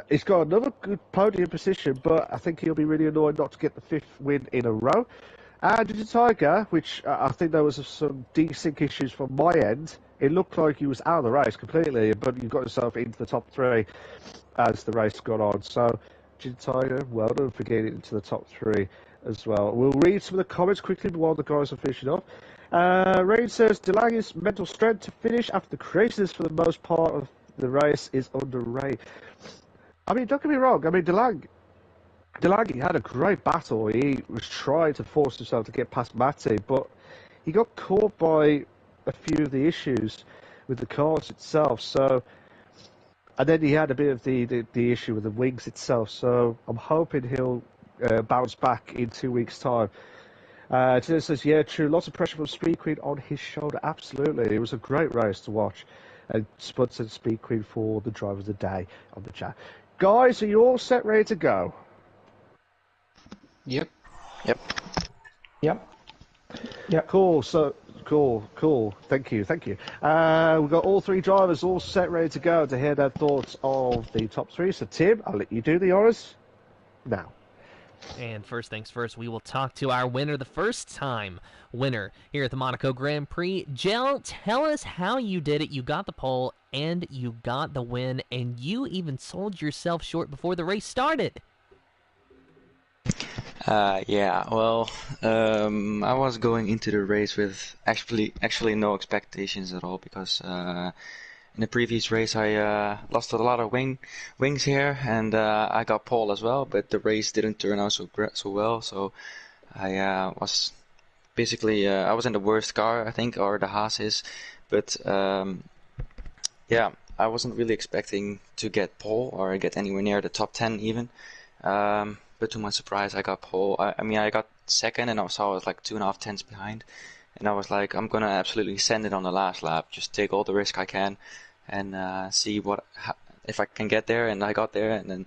he's got another good podium position, but I think he'll be really annoyed not to get the 5th win in a row. And Ginger Tiger, which I think there was some desync issues from my end. It looked like he was out of the race completely, but you got yourself into the top 3 as the race got on. So, Ginger Tiger, well done for getting into the top 3 as well. We'll read some of the comments quickly while the guys are finishing off. Rain says, Delaney's mental strength to finish after the craziness for the most part of the race is underrated. I mean, don't get me wrong. I mean, Delaney had a great battle. He was trying to force himself to get past Matty, but he got caught by a few of the issues with the cars itself. So, and then he had a bit of the issue with the wings itself. So I'm hoping he'll bounce back in 2 weeks' time. Tina says, yeah, true. Lots of pressure from Speed Queen on his shoulder. Absolutely. It was a great race to watch. And Spud said Speed Queen for the driver of the day on the chat. Guys, are you all set, ready to go? Yep. Cool. So cool. Thank you. We've got all 3 drivers all set, ready to go to hear their thoughts of the top 3. So Tim, I'll let you do the honours now. And first things first, we will talk to our winner, the first-time winner here at the Monaco Grand Prix. Gel, tell us how you did it. You got the pole, and you got the win, and you even sold yourself short before the race started. Yeah, well, I was going into the race with actually no expectations at all, because in the previous race I lost a lot of wings here, and I got pole as well, but the race didn't turn out so well, so I was basically I was in the worst car, I think, or the Haas is, but yeah, I wasn't really expecting to get pole or get anywhere near the top 10 even. But to my surprise, I got pole. I mean, I got second, and I was like 2.5 tenths behind. And I was like, I'm gonna absolutely send it on the last lap. Just take all the risk I can, and see if I can get there. And I got there, and then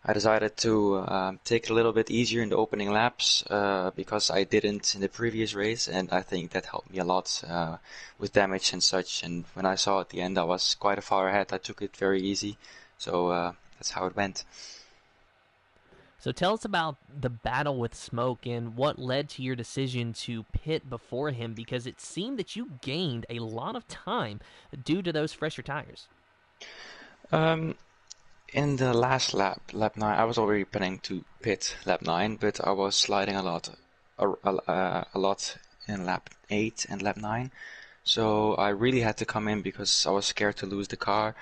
I decided to take it a little bit easier in the opening laps because I didn't in the previous race, and I think that helped me a lot with damage and such. And when I saw at the end, I was quite far ahead. I took it very easy, so that's how it went. So tell us about the battle with Smoke and what led to your decision to pit before him, because it seemed that you gained a lot of time due to those fresher tires. In the last lap 9, I was already planning to pit lap 9, but I was sliding a lot in lap 8 and lap 9. So I really had to come in because I was scared to lose the car,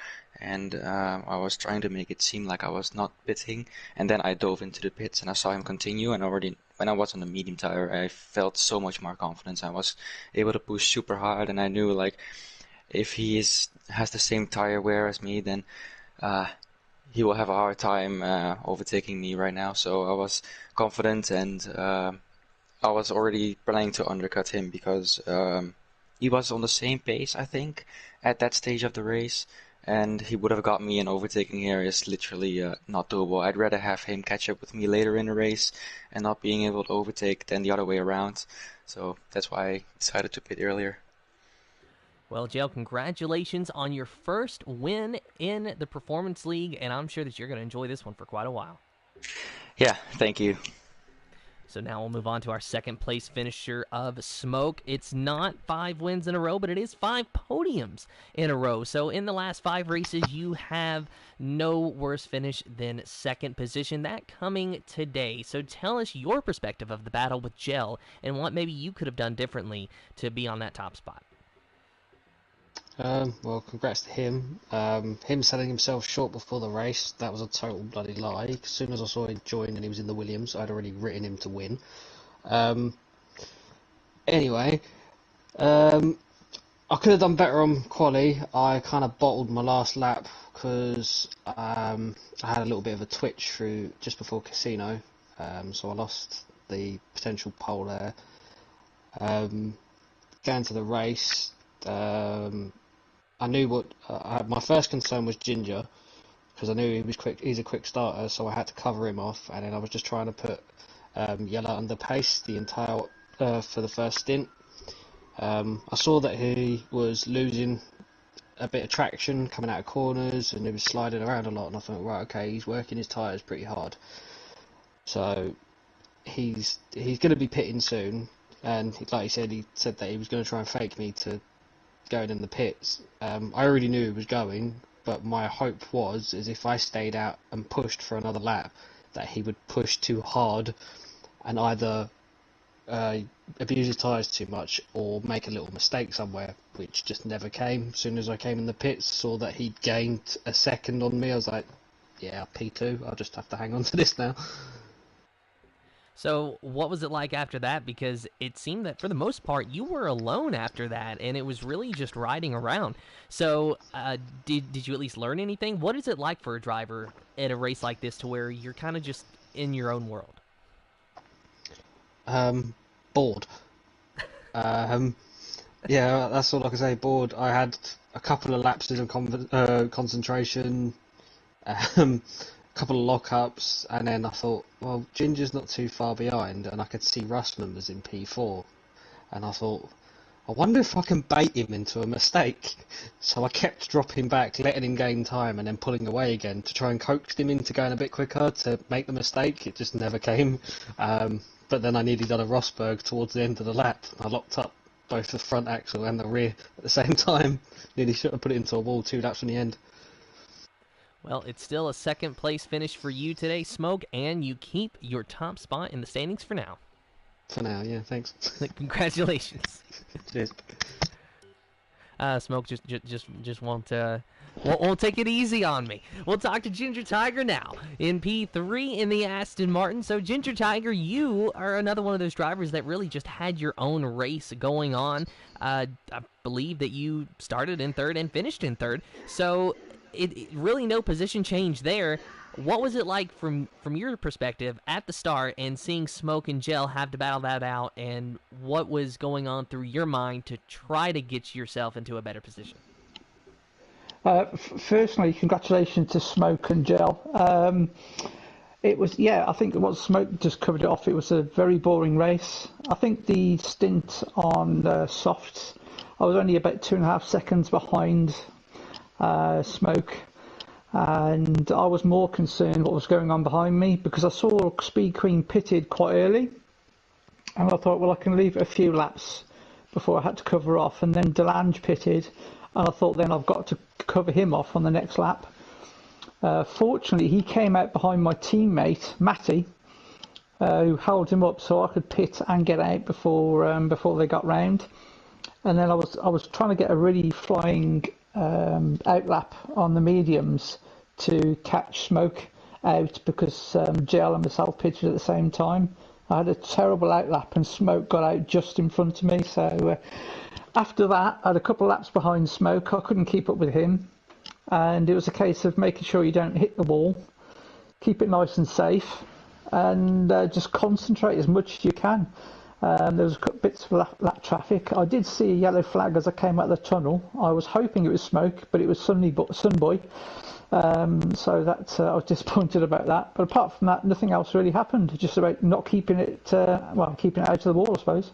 and I was trying to make it seem like I was not pitting, and then I dove into the pits and I saw him continue, and already when I was on the medium tire, I felt so much more confidence. I was able to push super hard, and I knew like if he has the same tire wear as me, then he will have a hard time overtaking me right now. So I was confident, and I was already planning to undercut him because he was on the same pace, I think, at that stage of the race, and he would have got me, and overtaking here is literally not doable. I'd rather have him catch up with me later in the race and not being able to overtake than the other way around. So that's why I decided to pit earlier. Well, Jell, congratulations on your first win in the Performance League, and I'm sure that you're going to enjoy this one for quite a while. Yeah, thank you. So now we'll move on to our second place finisher of Smoke. It's not 5 wins in a row, but it is 5 podiums in a row. So in the last 5 races, you have no worse finish than second position. That coming today. So tell us your perspective of the battle with Jell and what maybe you could have done differently to be on that top spot. Well, congrats to him. Him selling himself short before the race, that was a total bloody lie. As soon as I saw him join and he was in the Williams, I'd already written him to win. Anyway, I could have done better on quali. I kind of bottled my last lap because I had a little bit of a twitch through just before Casino, so I lost the potential pole there. Going to the race, I knew what my first concern was Ginger, because I knew he was quick. He's a quick starter, so I had to cover him off, and then I was just trying to put Yellow under pace the entire for the first stint. I saw that he was losing a bit of traction coming out of corners, and he was sliding around a lot, and I thought, right, okay, he's working his tyres pretty hard, so he's going to be pitting soon. And like he said that he was going to try and fake me to going in the pits. I already knew he was going, but my hope is if I stayed out and pushed for another lap, that he would push too hard and either abuse his tyres too much or make a little mistake somewhere, which just never came. As soon as I came in the pits, saw that he'd gained a second on me, I was like, yeah, P2, I'll just have to hang on to this now. So what was it like after that? Because it seemed that for the most part you were alone after that, and it was really just riding around. So did you at least learn anything? What is it like for a driver at a race like this to where you're kind of just in your own world? Bored. Yeah, that's all I can say, bored. I had a couple of lapses of concentration, a couple of lockups, and then I thought, well, Ginger's not too far behind, and I could see Russman was in P4, and I thought, I wonder if I can bait him into a mistake. So I kept dropping back, letting him gain time, and then pulling away again to try and coax him into going a bit quicker to make the mistake. It just never came. But then I nearly done a Rosberg towards the end of the lap. I locked up both the front axle and the rear at the same time. Nearly should have put it into a wall 2 laps from the end. Well, it's still a second place finish for you today, Smoke, and you keep your top spot in the standings for now. For now, yeah, thanks. Congratulations. Cheers. Smoke just won't take it easy on me. We'll talk to Ginger Tiger now in P3 in the Aston Martin. So Ginger Tiger, you are another one of those drivers that really just had your own race going on. I believe that you started in 3rd and finished in 3rd. So it really no position change there. What was it like from your perspective at the start and seeing Smoke and Jell have to battle that out, and what was going on through your mind to try to get yourself into a better position? Firstly, congratulations to Smoke and Jell. It was, I think what Smoke just covered it off. It was a very boring race. I think the stint on softs, I was only about 2.5 seconds behind Smoke, and I was more concerned what was going on behind me because I saw Speed Queen pitted quite early, and I thought, well, I can leave it a few laps before I had to cover off, and then Delange pitted, and I thought then I've got to cover him off on the next lap. Fortunately, he came out behind my teammate Matty, who held him up so I could pit and get out before they got round. And then I was trying to get a really flying outlap on the mediums to catch smoke out because Gel and myself pitched at the same time. I had a terrible outlap and smoke got out just in front of me. So after that, I had a couple of laps behind smoke. I couldn't keep up with him. And it was a case of making sure you don't hit the wall, keep it nice and safe, and just concentrate as much as you can. There was bits of lap traffic. I did see a yellow flag as I came out of the tunnel. I was hoping it was smoke, but it was Sunboy. So that I was disappointed about that. But apart from that, nothing else really happened. Just about not keeping it, keeping it out of the wall, I suppose.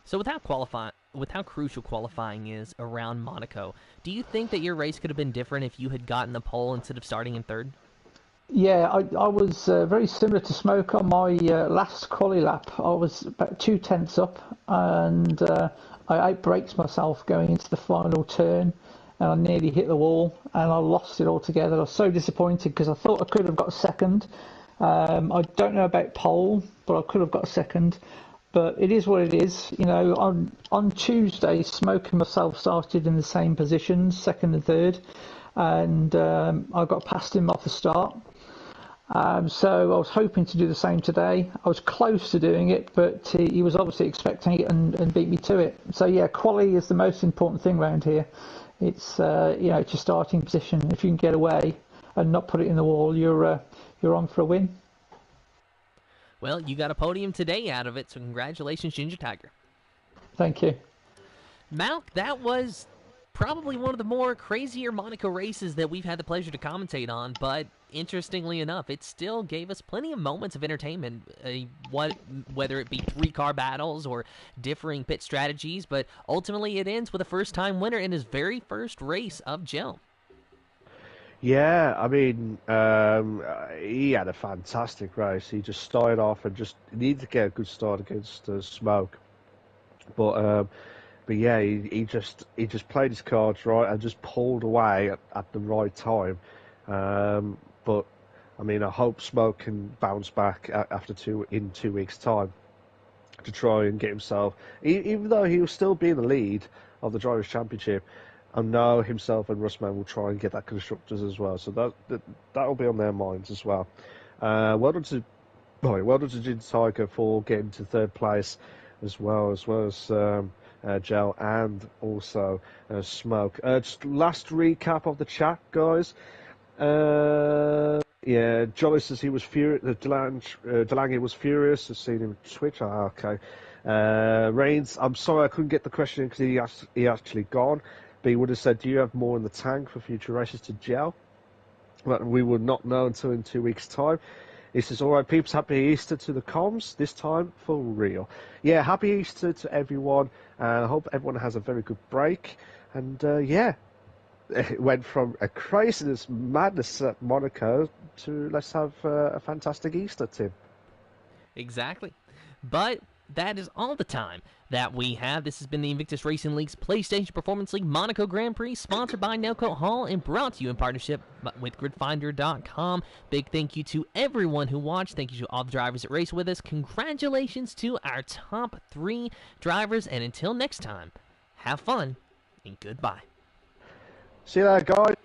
So with how crucial qualifying is around Monaco, do you think that your race could have been different if you had gotten the pole instead of starting in third? Yeah, I was very similar to Smoke on my last quali lap. I was about 2 tenths up, and I outbraked myself going into the final turn, and I nearly hit the wall, and I lost it altogether. I was so disappointed because I thought I could have got a second. I don't know about pole, but I could have got a second. But it is what it is. You know, on Tuesday, Smoke and myself started in the same positions, second and third, and I got past him off the start. So I was hoping to do the same today. I was close to doing it, but he was obviously expecting it and beat me to it. So yeah, quali is the most important thing around here. It's it's your starting position. If you can get away and not put it in the wall, you're on for a win. Well, you got a podium today out of it, so congratulations, Ginger Tiger. Thank you. Malk, that was probably one of the more crazier Monaco races that we've had the pleasure to commentate on, but interestingly enough, it still gave us plenty of moments of entertainment, whether it be 3-car battles or differing pit strategies, but ultimately it ends with a first-time winner in his very first race of Gel. Yeah, I mean, he had a fantastic race. He just started off and just needed to get a good start against Smoke, but yeah, he just played his cards right and just pulled away at the right time. But I mean, I hope Smoke can bounce back after 2 weeks' time to try and get himself, even though he will still be in the lead of the Drivers' Championship. I know himself and Russman will try and get that constructors as well, so that will be on their minds as well. Well done to Ginger Tiger for getting to third place as well as Gel and also Smoke. Just last recap of the chat, guys. Yeah, Jolly says he was furious. Delange was furious. I've seen him on Twitch. Okay. Reigns, I'm sorry I couldn't get the question in because he actually gone. But he would have said, do you have more in the tank for future races to Gel? But we would not know until in 2 weeks' time. He says, all right, peeps, happy Easter to the comms, this time for real. Yeah, happy Easter to everyone, and I hope everyone has a very good break. And yeah, it went from a craziness, madness at Monaco to let's have a fantastic Easter, Tim. Exactly. But that is all the time that we have. This has been the Invictus Racing League's PlayStation Performance League Monaco Grand Prix, sponsored by Nelco Hall and brought to you in partnership with GridFinder.com. Big thank you to everyone who watched. Thank you to all the drivers that raced with us. Congratulations to our top 3 drivers. And until next time, have fun and goodbye. See you later, guys.